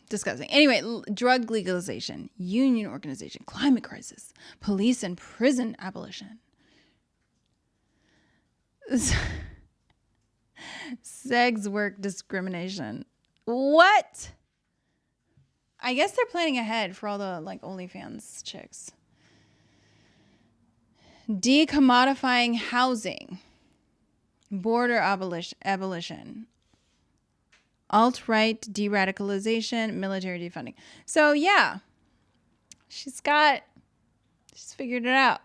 Disgusting. Anyway, drug legalization, union organization, climate crisis, police and prison abolition, sex work discrimination. What? I guess they're planning ahead for all the like OnlyFans chicks. Decommodifying housing, border abolition, alt-right de-radicalization, military defunding. So yeah, she's figured it out.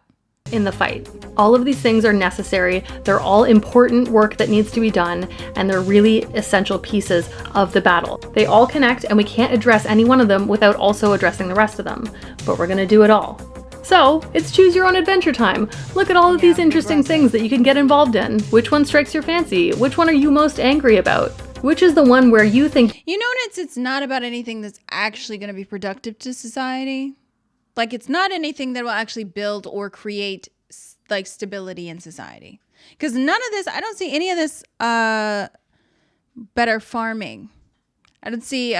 In the fight. All of these things are necessary. They're all important work that needs to be done, and they're really essential pieces of the battle. They all connect, and we can't address any one of them without also addressing the rest of them. But we're gonna do it all. So, it's choose your own adventure time. Look at all of these interesting things that you can get involved in. Which one strikes your fancy? Which one are you most angry about? Which is the one where you think... You notice it's not about anything that's actually going to be productive to society. Like, it's not anything that will actually build or create, like, stability in society. Because none of this, I don't see any of this better farming. I don't see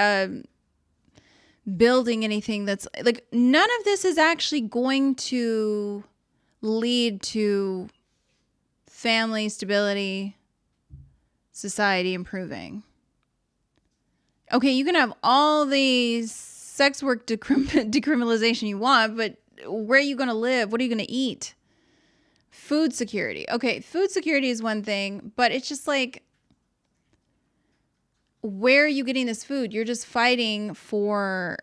building anything that's, like, none of this is actually going to lead to family stability, society improving. Okay, you can have all the sex work decriminalization you want, but where are you going to live? What are you going to eat? Food security. Okay, food security is one thing, but it's just like, where are you getting this food? You're just fighting for...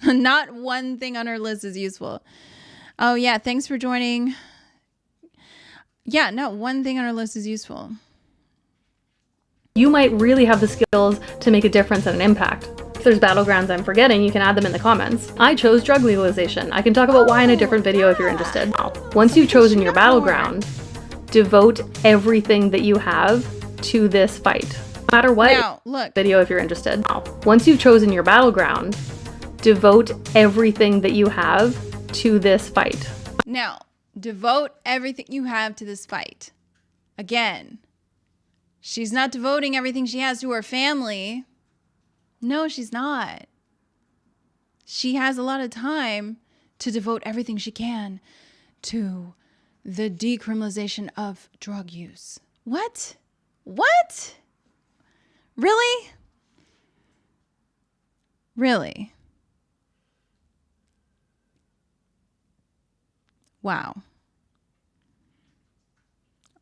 Not one thing on our list is useful. Oh yeah, thanks for joining. Yeah, not one thing on our list is useful. You might really have the skills to make a difference and an impact. If there's battlegrounds I'm forgetting, you can add them in the comments. I chose drug legalization. I can talk about why in a different video if you're interested. Once you've chosen your battleground, devote everything that you have to this fight. No matter what now, look. Video if you're interested. Once you've chosen your battleground, devote everything that you have to this fight. Now, devote everything you have to this fight. Again, she's not devoting everything she has to her family. No, she's not. She has a lot of time to devote everything she can to the decriminalization of drug use. What? What? Really? Really? Wow.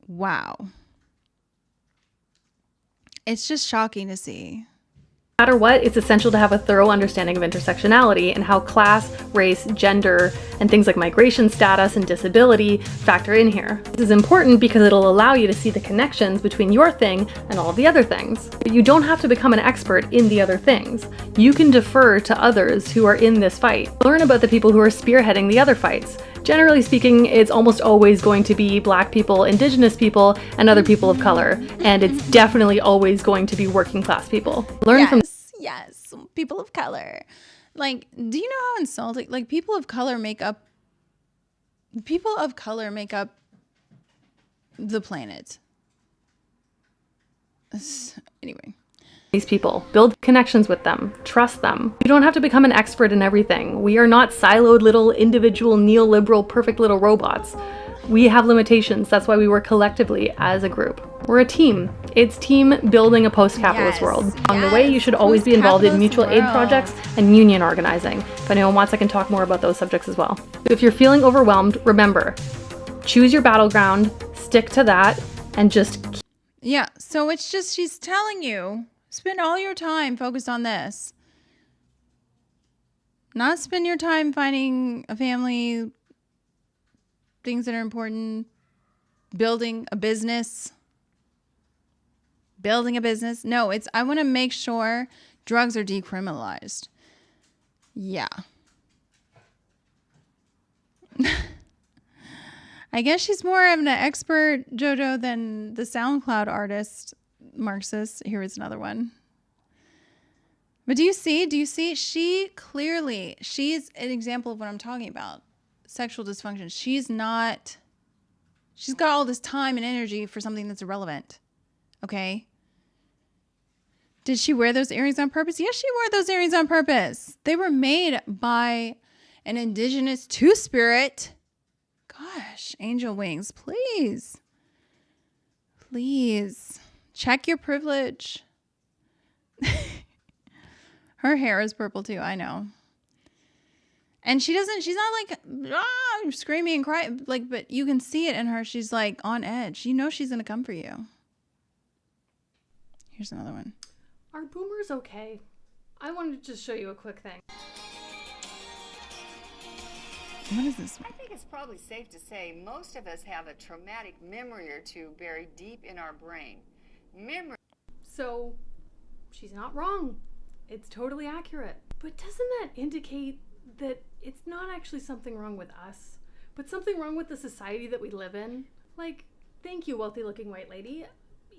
Wow. It's just shocking to see. No matter what, it's essential to have a thorough understanding of intersectionality and how class, race, gender, and things like migration status and disability factor in here. This is important because it'll allow you to see the connections between your thing and all of the other things. But you don't have to become an expert in the other things. You can defer to others who are in this fight. Learn about the people who are spearheading the other fights. Generally speaking, it's almost always going to be Black people, Indigenous people, and other people of color. And it's definitely always going to be working class people. Learn from... Yes, people of color. Like, do you know how insulting? Like, people of color make up the planet. Anyway. These people. Build connections with them. Trust them. You don't have to become an expert in everything. We are not siloed little individual neoliberal perfect little robots. We have limitations. That's why we work collectively as a group. We're a team. It's team building a post-capitalist world. Along the way, you should always be involved in mutual aid projects and union organizing. If anyone wants, I can talk more about those subjects as well. If you're feeling overwhelmed, remember, choose your battleground, stick to that, and just... Yeah, so it's just, she's telling you, spend all your time focused on this. Not spend your time finding a family, things that are important, building a business. No, it's, I want to make sure drugs are decriminalized. Yeah. I guess she's more of an expert, JoJo, than the SoundCloud artist Marxist. Here is another one. But do you see? She's an example of what I'm talking about. Sexual dysfunction. She's got all this time and energy for something that's irrelevant. Okay? Did she wear those earrings on purpose? Yes, she wore those earrings on purpose. They were made by an indigenous two-spirit. Gosh, angel wings, please. Please. Check your privilege. Her hair is purple too, I know. And she's not like screaming and crying, like, but you can see it in her. She's like on edge. You know she's gonna come for you. Here's another one. Are boomers okay? I wanted to just show you a quick thing. What is this one? I think it's probably safe to say most of us have a traumatic memory or two buried deep in our brain. So, she's not wrong. It's totally accurate. But doesn't that indicate that it's not actually something wrong with us, but something wrong with the society that we live in? Like, thank you, wealthy looking white lady.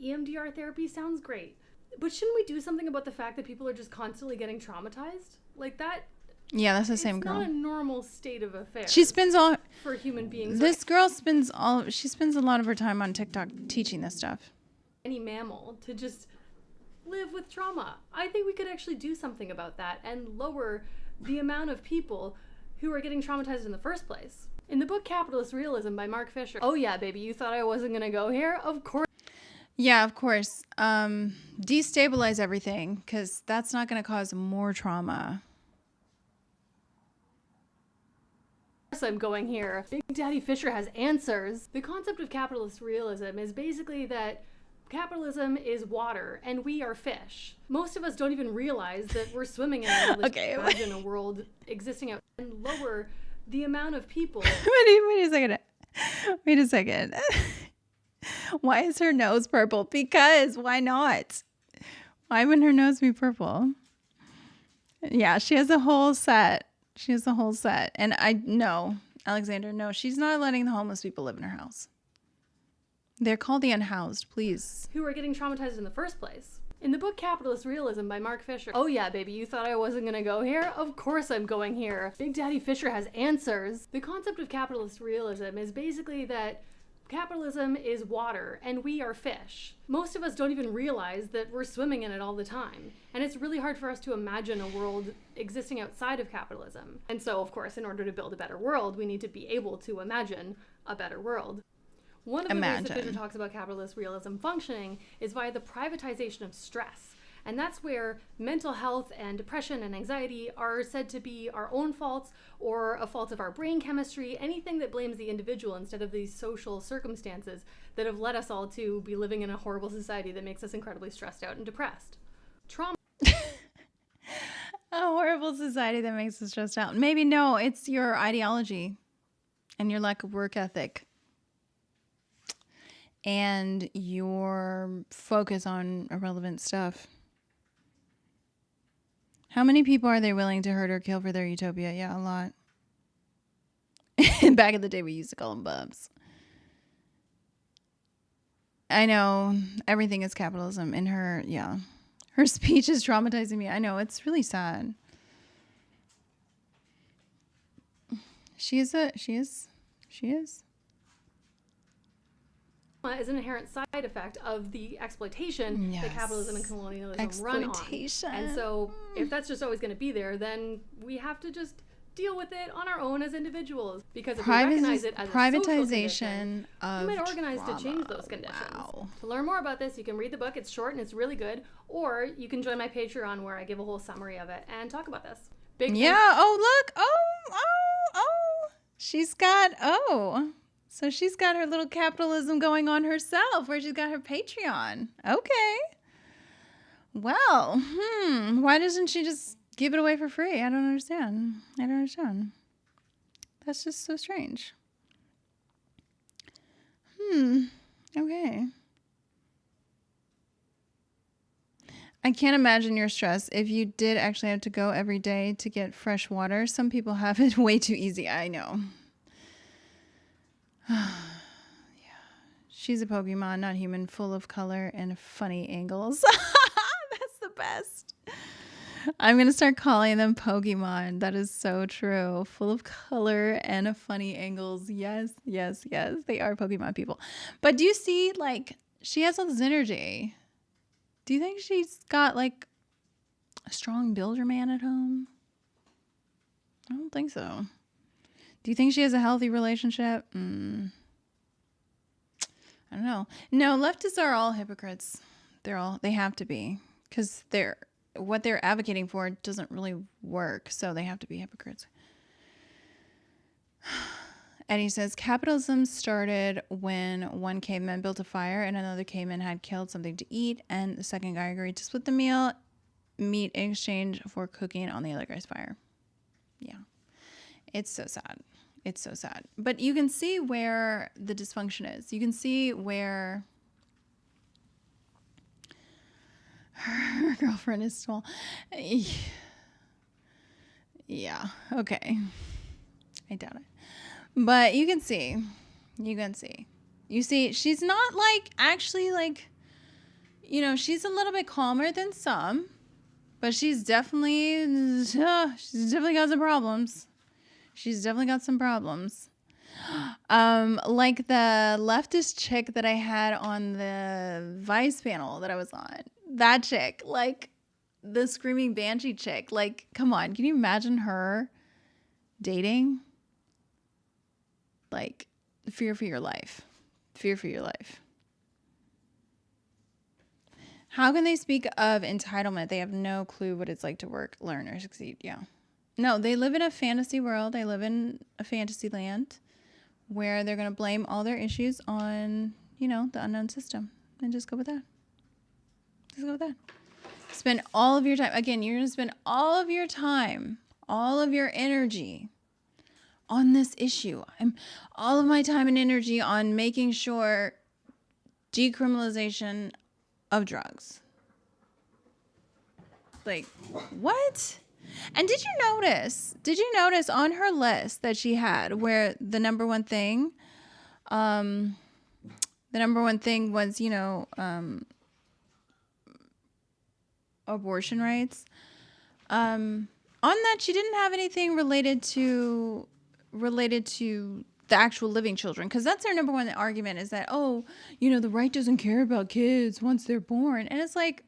EMDR therapy sounds great. But shouldn't we do something about the fact that people are just constantly getting traumatized? Like that. Yeah, that's the same it's girl. not a normal state of affairs. She spends all for human beings. This girl spends a lot of her time on TikTok teaching this stuff. Any mammal to just live with trauma. I think we could actually do something about that and lower the amount of people who are getting traumatized in the first place. In the book Capitalist Realism by Mark Fisher. Oh yeah, baby, you thought I wasn't gonna go here? Of course. Yeah, of course. Destabilize everything, because that's not going to cause more trauma. I'm going here. Big Daddy Fisher has answers. The concept of capitalist realism is basically that capitalism is water and we are fish. Most of us don't even realize that we're swimming in a world existing out and lower the amount of people. Wait a second. Why is her nose purple? Because why not? Why wouldn't her nose be purple? Yeah, she has a whole set. And Alexander, no, she's not letting the homeless people live in her house. They're called the unhoused, please. Who are getting traumatized in the first place. In the book Capitalist Realism by Mark Fisher. Oh yeah, baby, you thought I wasn't gonna go here? Of course I'm going here. Big Daddy Fisher has answers. The concept of capitalist realism is basically that capitalism is water and we are fish. Most of us don't even realize that we're swimming in it all the time. And it's really hard for us to imagine a world existing outside of capitalism. And so, of course, in order to build a better world, we need to be able to imagine a better world. One of the ways that Fisher talks about capitalist realism functioning is via the privatization of stress. And that's where mental health and depression and anxiety are said to be our own faults or a fault of our brain chemistry, anything that blames the individual instead of these social circumstances that have led us all to be living in a horrible society that makes us incredibly stressed out and depressed. Trauma. A horrible society that makes us stressed out. Maybe no, it's your ideology and your lack of work ethic and your focus on irrelevant stuff. How many people are they willing to hurt or kill for their utopia? Yeah, a lot. Back in the day, we used to call them bubs. I know everything is capitalism. In her, yeah. Her speech is traumatizing me. I know, it's really sad. She is. Is an inherent side effect of the exploitation that capitalism and colonialism run on. And so if that's just always going to be there, then we have to just deal with it on our own as individuals. Because if we recognize it as a social condition, we might organize to change those conditions. Wow. To learn more about this, you can read the book. It's short and it's really good. Or you can join my Patreon where I give a whole summary of it and talk about this. Oh, look. So she's got her little capitalism going on herself, where she's got her Patreon. Okay. Well, why doesn't she just give it away for free? I don't understand. That's just so strange. Okay. I can't imagine your stress if you did actually have to go every day to get fresh water. Some people have it way too easy. I know. Yeah, She's a Pokemon, not human, full of color and funny angles. That's the best. I'm going to start calling them Pokemon. That is so true. Full of color and funny angles. Yes, yes, yes. They are Pokemon people. But do you see, like, she has all this energy. Do you think she's got, like, a strong builder man at home? I don't think so. Do you think she has a healthy relationship? I don't know. No, leftists are all hypocrites. They have to be, because what they're advocating for doesn't really work, so they have to be hypocrites. And he says, capitalism started when one caveman built a fire and another caveman had killed something to eat, and the second guy agreed to split the meat in exchange for cooking on the other guy's fire. Yeah. It's so sad. It's so sad. But you can see where the dysfunction is. You can see where her girlfriend is small. Yeah. Okay. I doubt it. But you can see. You can see. You see, she's not like actually like, she's a little bit calmer than some, but she's definitely got some problems. She's definitely got some problems. Like the leftist chick that I had on the Vice panel that I was on. That chick, like the screaming banshee chick. Like, come on, can you imagine her dating? Like, fear for your life. Fear for your life. How can they speak of entitlement? They have no clue what it's like to work, learn, or succeed. Yeah. No, they live in a fantasy world. They live in a fantasy land where they're going to blame all their issues on, the unknown system. And just go with that. Just go with that. Spend all of your time. Again, you're going to spend all of your time, all of your energy on this issue. All of my time and energy on making sure decriminalization of drugs. Like, what? And did you notice on her list that she had where the number one thing was, abortion rights. On that, she didn't have anything related to the actual living children, because that's their number one argument is that, the right doesn't care about kids once they're born. And it's like,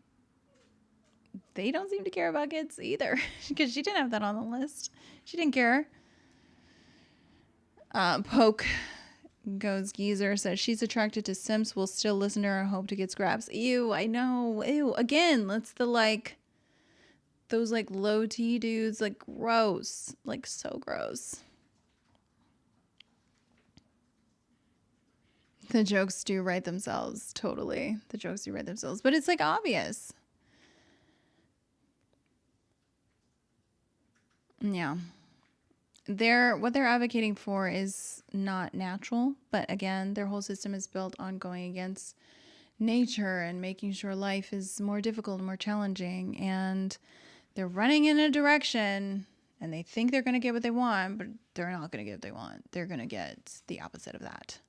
they don't seem to care about kids either, because she didn't have that on the list. She didn't care. Poke Goes Geezer says she's attracted to simps, will still listen to her and hope to get scraps. Ew, I know. Ew. Again, that's those low T dudes, gross. So gross. The jokes do write themselves. Totally. The jokes do write themselves. But it's obvious. Yeah. What they're advocating for is not natural, but again, their whole system is built on going against nature and making sure life is more difficult and more challenging, and they're running in a direction and they think they're going to get what they want, but they're not going to get what they want. They're going to get the opposite of that.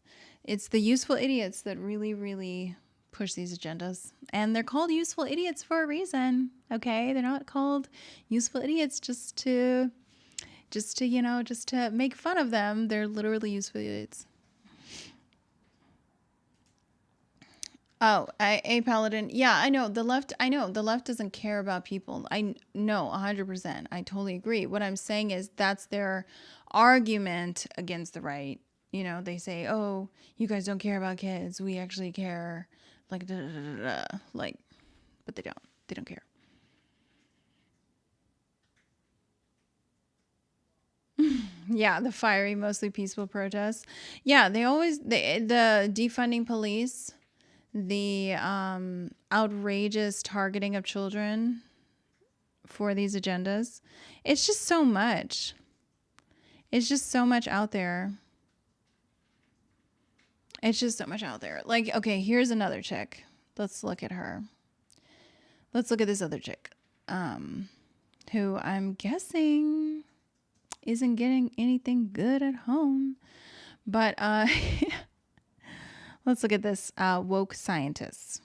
It's the useful idiots that really, really push these agendas, and they're called useful idiots for a reason. Okay, they're not called useful idiots just to make fun of them. They're literally useful idiots. Oh, a paladin. Yeah, I know the left doesn't care about people. I know 100%. I totally agree. What I'm saying is that's their argument against the right. They say, "Oh, you guys don't care about kids. We actually care." But they don't. They don't care. Yeah, the fiery, mostly peaceful protests. Yeah, the defunding police, the outrageous targeting of children for these agendas. It's just so much. It's just so much out there. It's just so much out there. Okay, here's another chick. Let's look at her. Let's look at this other chick, who I'm guessing isn't getting anything good at home. But Let's look at this woke scientists.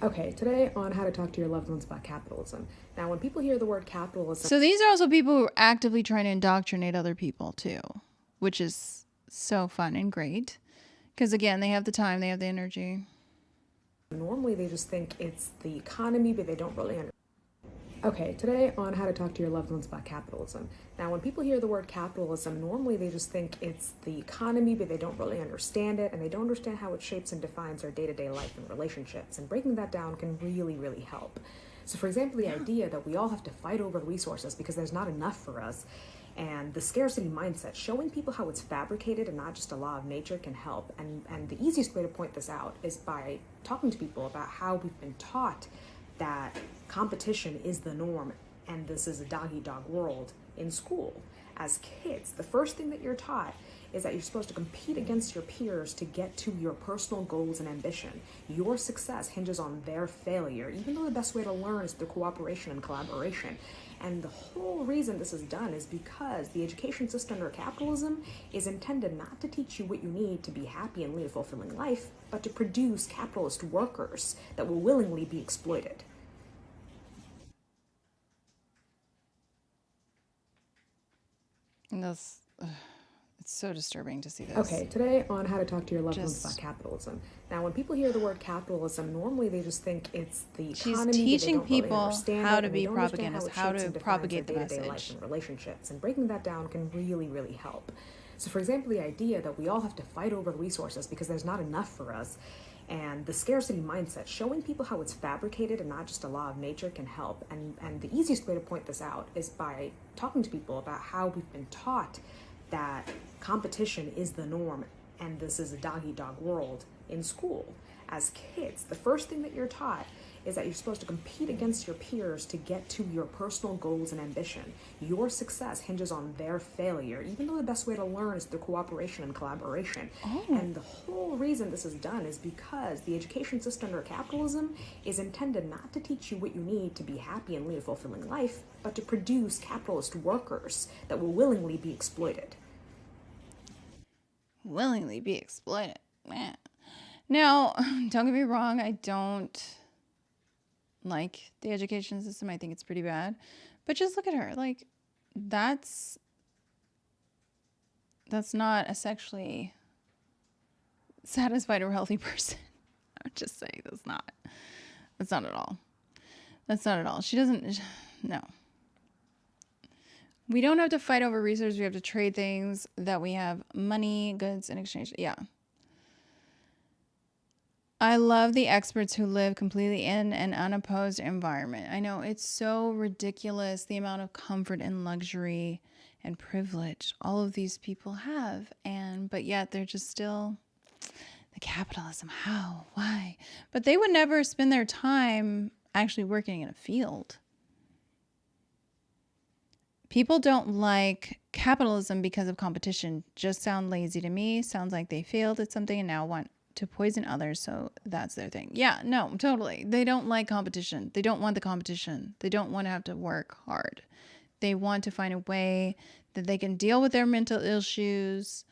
Okay, today on how to talk to your loved ones about capitalism. Now, when people hear the word capitalism, So these are also people who are actively trying to indoctrinate other people too, which is so fun and great. Because again, they have the time, they have the energy. normally they just think it's the economy, but they don't really understand. Okay, today on how to talk to your loved ones about capitalism. Now, when people hear the word capitalism, normally they just think it's the economy, but they don't really understand it, and they don't understand how it shapes and defines our day-to-day life and relationships. And breaking that down can really, really help. So, for example, the idea that we all have to fight over resources because there's not enough for us, and the scarcity mindset, showing people how it's fabricated and not just a law of nature, can help. And the easiest way to point this out is by talking to people about how we've been taught that competition is the norm and this is a dog-eat-dog world in school. As kids, the first thing that you're taught is that you're supposed to compete against your peers to get to your personal goals and ambition. Your success hinges on their failure, even though the best way to learn is through cooperation and collaboration. And the whole reason this is done is because the education system under capitalism is intended not to teach you what you need to be happy and lead a fulfilling life, but to produce capitalist workers that will willingly be exploited. And that's, it's so disturbing to see this. Okay, today on how to talk to your loved ones Just- about capitalism. Now, when people hear the word capitalism, normally they just think it's the She's economy. teaching but they don't really people understand how it, to and they be don't understand propagandists, it how shapes to and defines propagate their the day-to-day message. life and relationships. And breaking that down can really, really help. So, for example, the idea that we all have to fight over resources because there's not enough for us, and the scarcity mindset, showing people how it's fabricated and not just a law of nature, can help. And the easiest way to point this out is by talking to people about how we've been taught that competition is the norm and this is a dog-eat-dog world in school. As kids, the first thing that you're taught is that you're supposed to compete against your peers to get to your personal goals and ambition. Your success hinges on their failure, even though the best way to learn is through cooperation and collaboration. And the whole reason this is done is because the education system under capitalism is intended not to teach you what you need to be happy and lead a fulfilling life, but to produce capitalist workers that will willingly be exploited. Willingly be exploited. Man. Now, don't get me wrong, I don't like the education system. I think it's pretty bad. But just look at her. Like, that's not a sexually satisfied or healthy person. I'm just saying that's not. That's not at all. That's not at all. She doesn't, no. We don't have to fight over resources. We have to trade things that we have money, goods in exchange. Yeah. I love the experts who live completely in an unopposed environment. I know it's so ridiculous the amount of comfort and luxury and privilege all of these people have, but yet they're just still the capitalism. How? Why? But they would never spend their time actually working in a field. People don't like capitalism because of competition. Just sound lazy to me. Sounds like they failed at something and now want to poison others, so that's their thing. Yeah, no, totally. They don't like competition. They don't want the competition. They don't want to have to work hard. They want to find a way that they can deal with their mental issues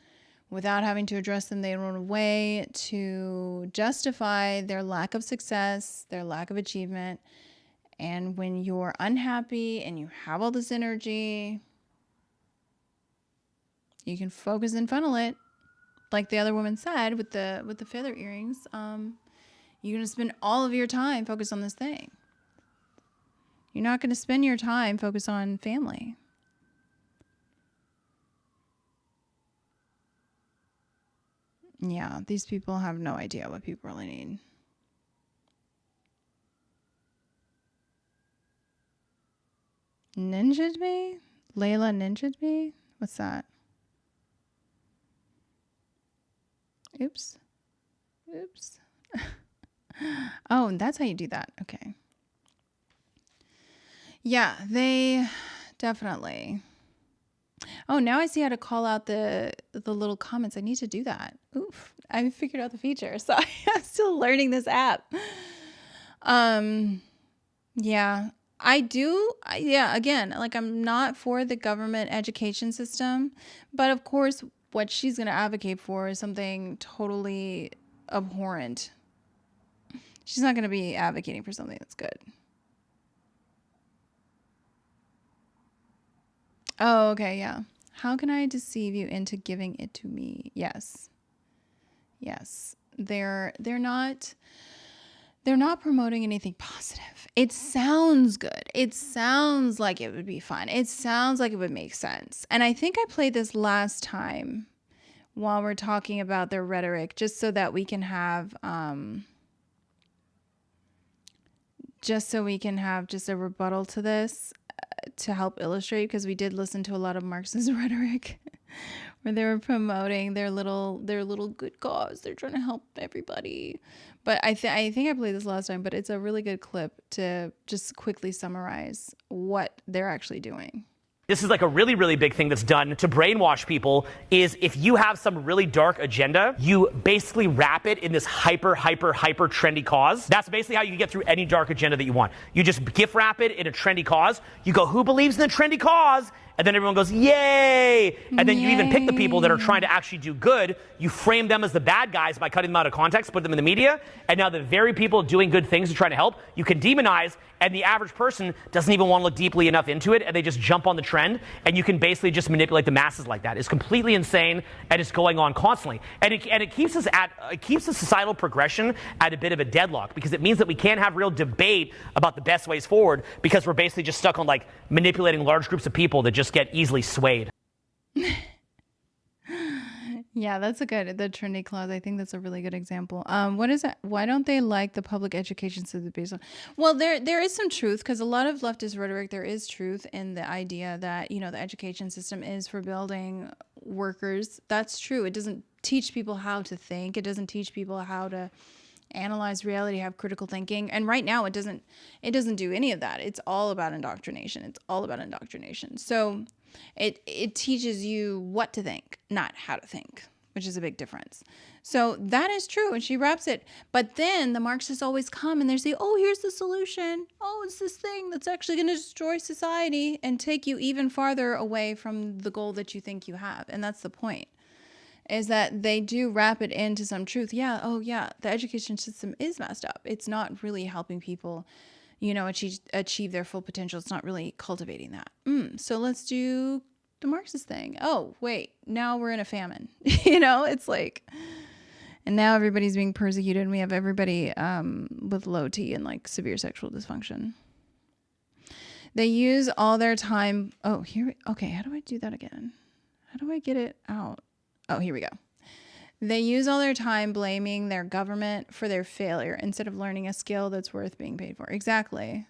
without having to address them. They want a way to justify their lack of success, their lack of achievement. And when you're unhappy and you have all this energy, you can focus and funnel it. Like the other woman said with the feather earrings, you're going to spend all of your time focused on this thing. You're not going to spend your time focused on family. Yeah, these people have no idea what people really need. Ninja'd me? Layla ninja'd me? What's that? Oops. Oh, and that's how you do that. Okay. Yeah, they definitely. Oh, now I see how to call out the little comments. I need to do that. Oof. I figured out the feature. So I'm still learning this app. Yeah. I do. Yeah, again, like I'm not for the government education system, but of course what she's going to advocate for is something totally abhorrent. She's not going to be advocating for something that's good. Oh, okay, yeah. How can I deceive you into giving it to me? Yes. Yes. They're not promoting anything positive. It sounds good. It sounds like it would be fun. It sounds like it would make sense. And I think I played this last time while we're talking about their rhetoric, just so that we can have just a rebuttal to this to help illustrate, because we did listen to a lot of Marxist rhetoric where they were promoting their little good cause. They're trying to help everybody. But I think I played this last time, but it's a really good clip to just quickly summarize what they're actually doing. This is like a really, really big thing that's done to brainwash people is if you have some really dark agenda, you basically wrap it in this hyper trendy cause. That's basically how you get through any dark agenda that you want. You just gift wrap it in a trendy cause. You go, who believes in the trendy cause? And then everyone goes, yay! And then you even pick the people that are trying to actually do good. You frame them as the bad guys by cutting them out of context, put them in the media. And now the very people doing good things and trying to help, you can demonize. And the average person doesn't even want to look deeply enough into it. And they just jump on the trend. And you can basically just manipulate the masses like that. It's completely insane. And it's going on constantly. And it keeps the societal progression at a bit of a deadlock, because it means that we can't have real debate about the best ways forward, because we're basically just stuck on like manipulating large groups of people that just get easily swayed. Yeah, that's the trendy clause. I think that's a really good example. What is that? Why don't they like the public education system based on? Well, there is some truth, because a lot of leftist rhetoric, there is truth in the idea that, the education system is for building workers. That's true. It doesn't teach people how to think. It doesn't teach people how to analyze reality, have critical thinking. And right now it doesn't do any of that. It's all about indoctrination. So it teaches you what to think, not how to think, which is a big difference. So that is true. And she wraps it. But then the Marxists always come and they say, oh, here's the solution. Oh, it's this thing that's actually going to destroy society and take you even farther away from the goal that you think you have. And that's the point, is that they do wrap it into some truth. Yeah, oh yeah, the education system is messed up. It's not really helping people, achieve their full potential. It's not really cultivating that. So let's do the Marxist thing. Oh, wait, now we're in a famine. It's like, and now everybody's being persecuted, and we have everybody with low T and like severe sexual dysfunction. They use all their time. Oh, okay, how do I do that again? How do I get it out? Oh, here we go. They use all their time blaming their government for their failure instead of learning a skill that's worth being paid for. Exactly.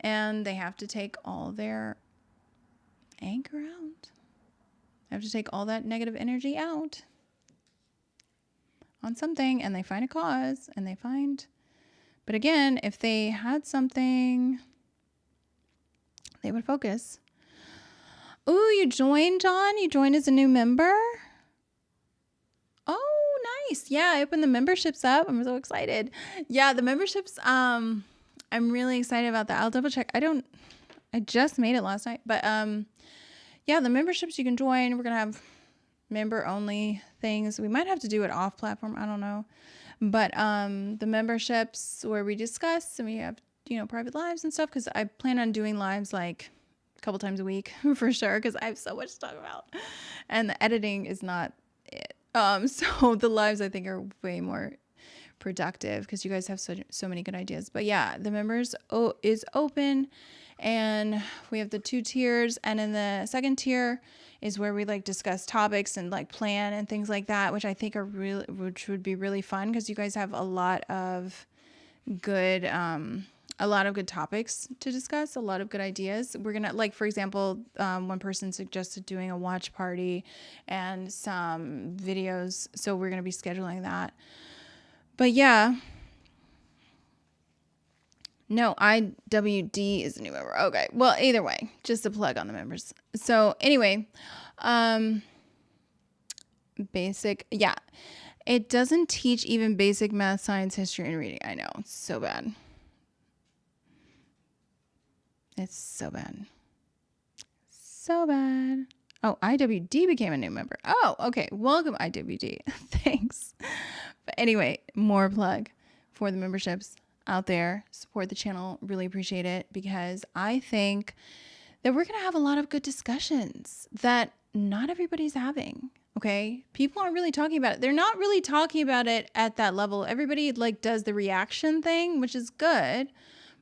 And they have to take all their anger out. They have to take all that negative energy out on something, and they find a cause, but again, if they had something, they would focus. Ooh, you joined, John? You joined as a new member? Oh, nice. Yeah, I opened the memberships up. I'm so excited. Yeah, the memberships, I'm really excited about that. I'll double check. I just made it last night. But yeah, the memberships you can join. We're going to have member-only things. We might have to do it off-platform. I don't know. But the memberships where we discuss and we have, private lives and stuff, because I plan on doing lives like couple times a week for sure, because I have so much to talk about, and the editing is not it. So the lives I think are way more productive because you guys have so many good ideas. But yeah, the members is open, and we have the 2 tiers, and in the second tier is where we like discuss topics and like plan and things like that, which I think which would be really fun, because you guys have a lot of good topics to discuss, a lot of good ideas. We're gonna, like, for example, one person suggested doing a watch party and some videos, so we're gonna be scheduling that. But yeah, no, IWD is a new member. Okay, well, either way, just a plug on the members. So anyway, basic, yeah, it doesn't teach even basic math, science, history, and reading. I know, it's so bad. It's so bad. So bad. Oh, IWD became a new member. Oh, okay. Welcome, IWD. Thanks. But anyway, more plug for the memberships out there. Support the channel. Really appreciate it, because I think that we're going to have a lot of good discussions that not everybody's having. Okay. People aren't really talking about it. They're not really talking about it at that level. Everybody like does the reaction thing, which is good.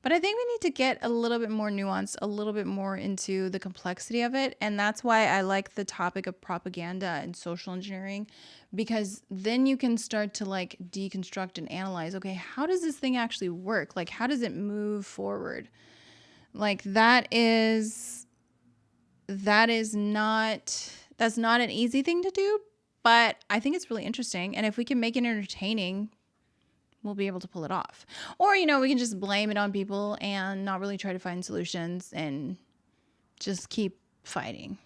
But I think we need to get a little bit more nuanced, a little bit more into the complexity of it. And that's why I like the topic of propaganda and social engineering, because then you can start to like deconstruct and analyze, okay, how does this thing actually work? Like, how does it move forward? Like that's not an easy thing to do, but I think it's really interesting. And if we can make it entertaining, we'll be able to pull it off. Or, we can just blame it on people and not really try to find solutions and just keep fighting.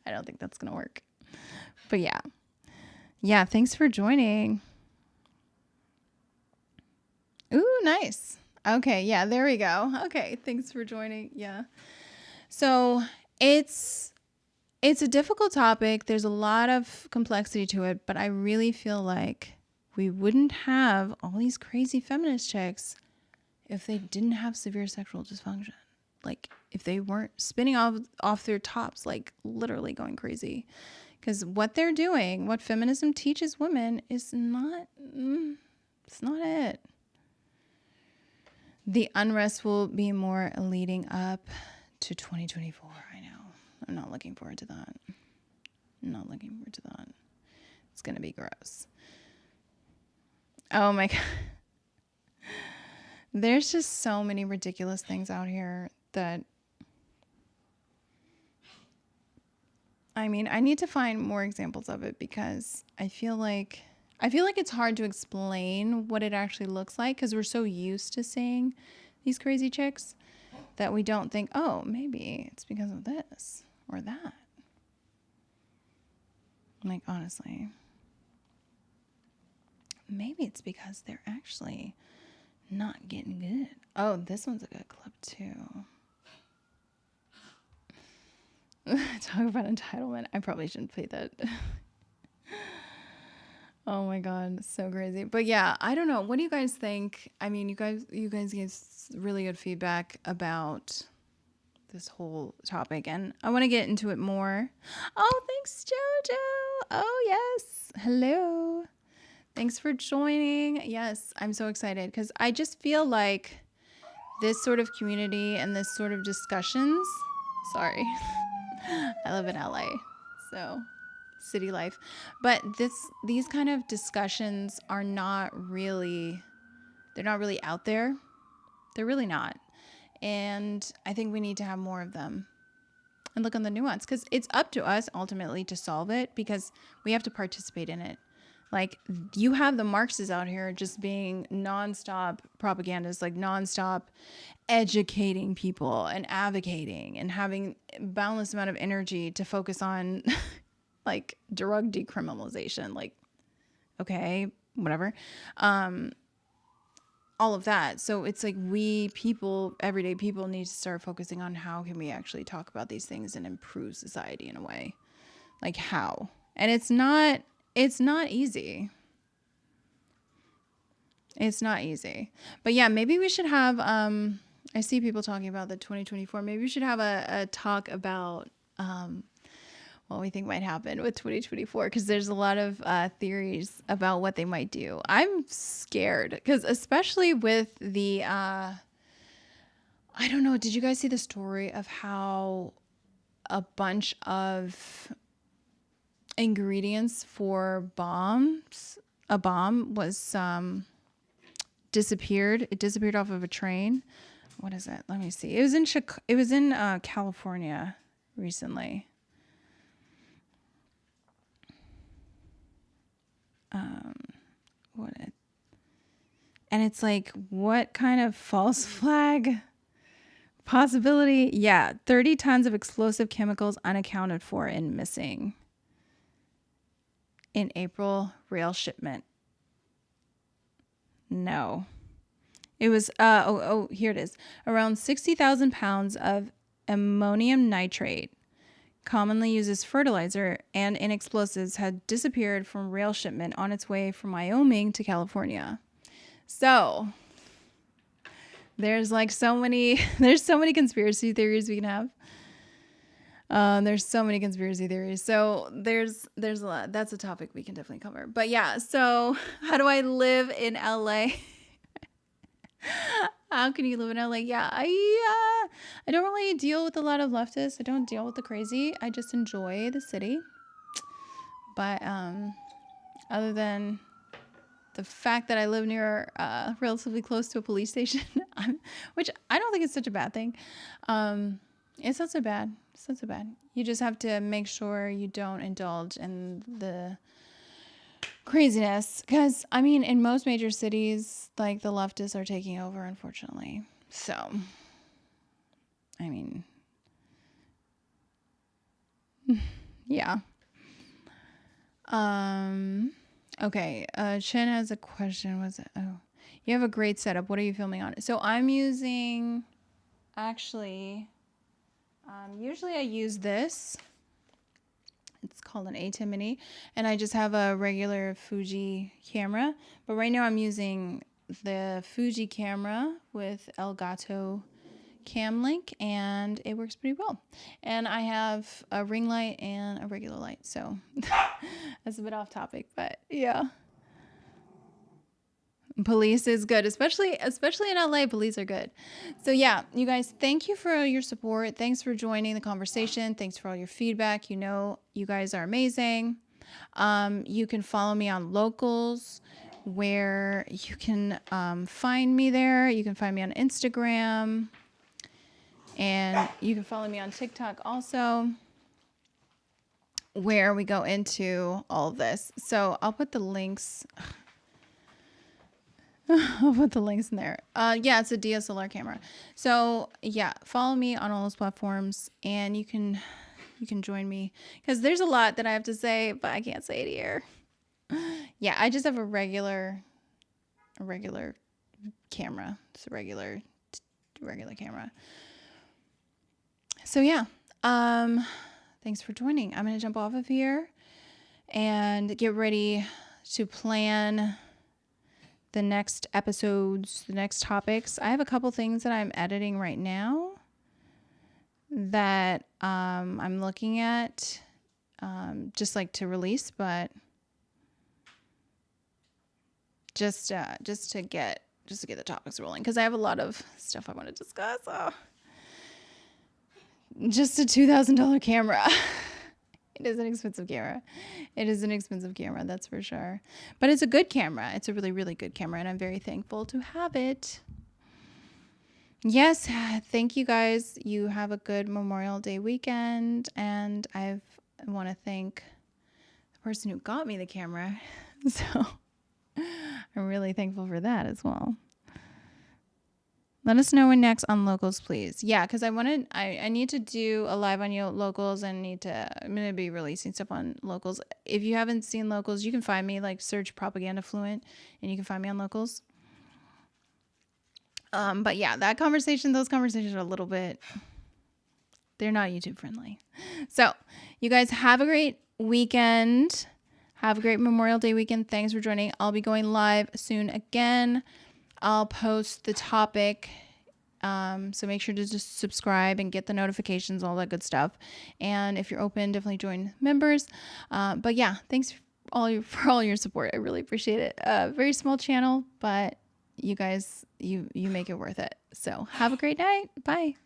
I don't think that's going to work. But yeah. Yeah, thanks for joining. Ooh, nice. Okay, yeah, there we go. Okay, thanks for joining. Yeah. So it's a difficult topic. There's a lot of complexity to it, but I really feel like we wouldn't have all these crazy feminist chicks if they didn't have severe sexual dysfunction. Like if they weren't spinning off their tops, like literally going crazy. Because what they're doing, what feminism teaches women is it's not it. The unrest will be more leading up to 2024. I know. I'm not looking forward to that. It's going to be gross. Oh my God. There's just so many ridiculous things out here that, I mean, I need to find more examples of it, because I feel like it's hard to explain what it actually looks like, because we're so used to seeing these crazy chicks that we don't think, oh, maybe it's because of this or that. Like, honestly, maybe it's because they're actually not getting good. Oh, this one's a good clip too. Talk about entitlement. I probably shouldn't play that. Oh my God, so crazy. But yeah, I don't know. What do you guys think? I mean, you guys gave really good feedback about this whole topic, and I want to get into it more. Oh, thanks, Jojo. Oh, yes. Hello. Thanks for joining. Yes, I'm so excited, because I just feel like this sort of community and this sort of discussions, sorry, I live in LA, so city life, but these kind of discussions are they're not really out there. They're really not. And I think we need to have more of them and look on the nuance, because it's up to us ultimately to solve it, because we have to participate in it. Like, you have the Marxists out here just being nonstop propagandists, like nonstop educating people and advocating and having boundless amount of energy to focus on like drug decriminalization, like, okay, whatever. All of that. So it's like we people, everyday people, need to start focusing on how can we actually talk about these things and improve society in a way. Like how? And it's not easy. It's not easy. But yeah, maybe we should have, I see people talking about the 2024. Maybe we should have a talk about what we think might happen with 2024, because there's a lot of theories about what they might do. I'm scared, because especially with the, I don't know, did you guys see the story of how a bunch of ingredients for a bomb was disappeared. It disappeared off of a train. What is it? Let me see. It was in California recently. And it's like, what kind of false flag possibility? Yeah, 30 tons of explosive chemicals unaccounted for and missing in April rail shipment. No. It was, here it is. Around 60,000 pounds of ammonium nitrate commonly used as fertilizer and in explosives, had disappeared from rail shipment on its way from Wyoming to California. So there's like there's so many conspiracy theories we can have. There's so many conspiracy theories. So there's a lot. That's a topic we can definitely cover. But yeah, so how do I live in LA? How can you live in LA? Yeah, I don't really deal with a lot of leftists. I don't deal with the crazy. I just enjoy the city. But other than the fact that I live near relatively close to a police station, which I don't think is such a bad thing. It's not so bad. It's not so bad. You just have to make sure you don't indulge in the craziness. Because, I mean, in most major cities, like, the leftists are taking over, unfortunately. So, I mean, yeah. Okay. Chen has a question. What's it? Oh, you have a great setup. What are you filming on? So I'm using, actually, usually I use this. It's called an A10 Mini, and I just have a regular Fuji camera. But right now I'm using the Fuji camera with Elgato Cam Link, and it works pretty well. And I have a ring light and a regular light, so that's a bit off topic, but yeah. Police is good, especially in LA. Police are good. So yeah, you guys, thank you for your support. Thanks for joining the conversation. Thanks for all your feedback. You know, you guys are amazing. You can follow me on Locals, where you can find me there. You can find me on Instagram, and you can follow me on TikTok also, where we go into all of this. So I'll put the links. I'll put the links in there. Yeah, it's a DSLR camera. So yeah, follow me on all those platforms, and you can join me, because there's a lot that I have to say, but I can't say it here. Yeah, I just have a regular camera. It's a regular camera. So yeah, thanks for joining. I'm gonna jump off of here and get ready to plan the next episodes, the next topics. I have a couple things that I'm editing right now that I'm looking at, just like to release, but just to get the topics rolling, because I have a lot of stuff I want to discuss. Just a $2,000 camera. It is an expensive camera. It is an expensive camera, that's for sure. But it's a good camera. It's a really, really good camera, and I'm very thankful to have it. Yes, thank you guys. You have a good Memorial Day weekend, and I want to thank the person who got me the camera. So I'm really thankful for that as well. Let us know when next on Locals, please. Yeah, because I need to do a live on Locals, and I'm going to be releasing stuff on Locals. If you haven't seen Locals, you can find me, like, search Propaganda Fluent, and you can find me on Locals. But yeah, those conversations are a little bit, they're not YouTube friendly. So you guys have a great weekend. Have a great Memorial Day weekend. Thanks for joining. I'll be going live soon again. I'll post the topic, so make sure to just subscribe and get the notifications, all that good stuff. And if you're open, definitely join members. But yeah, thanks for all your support. I really appreciate it. Very small channel, but you guys, you make it worth it. So have a great night. Bye.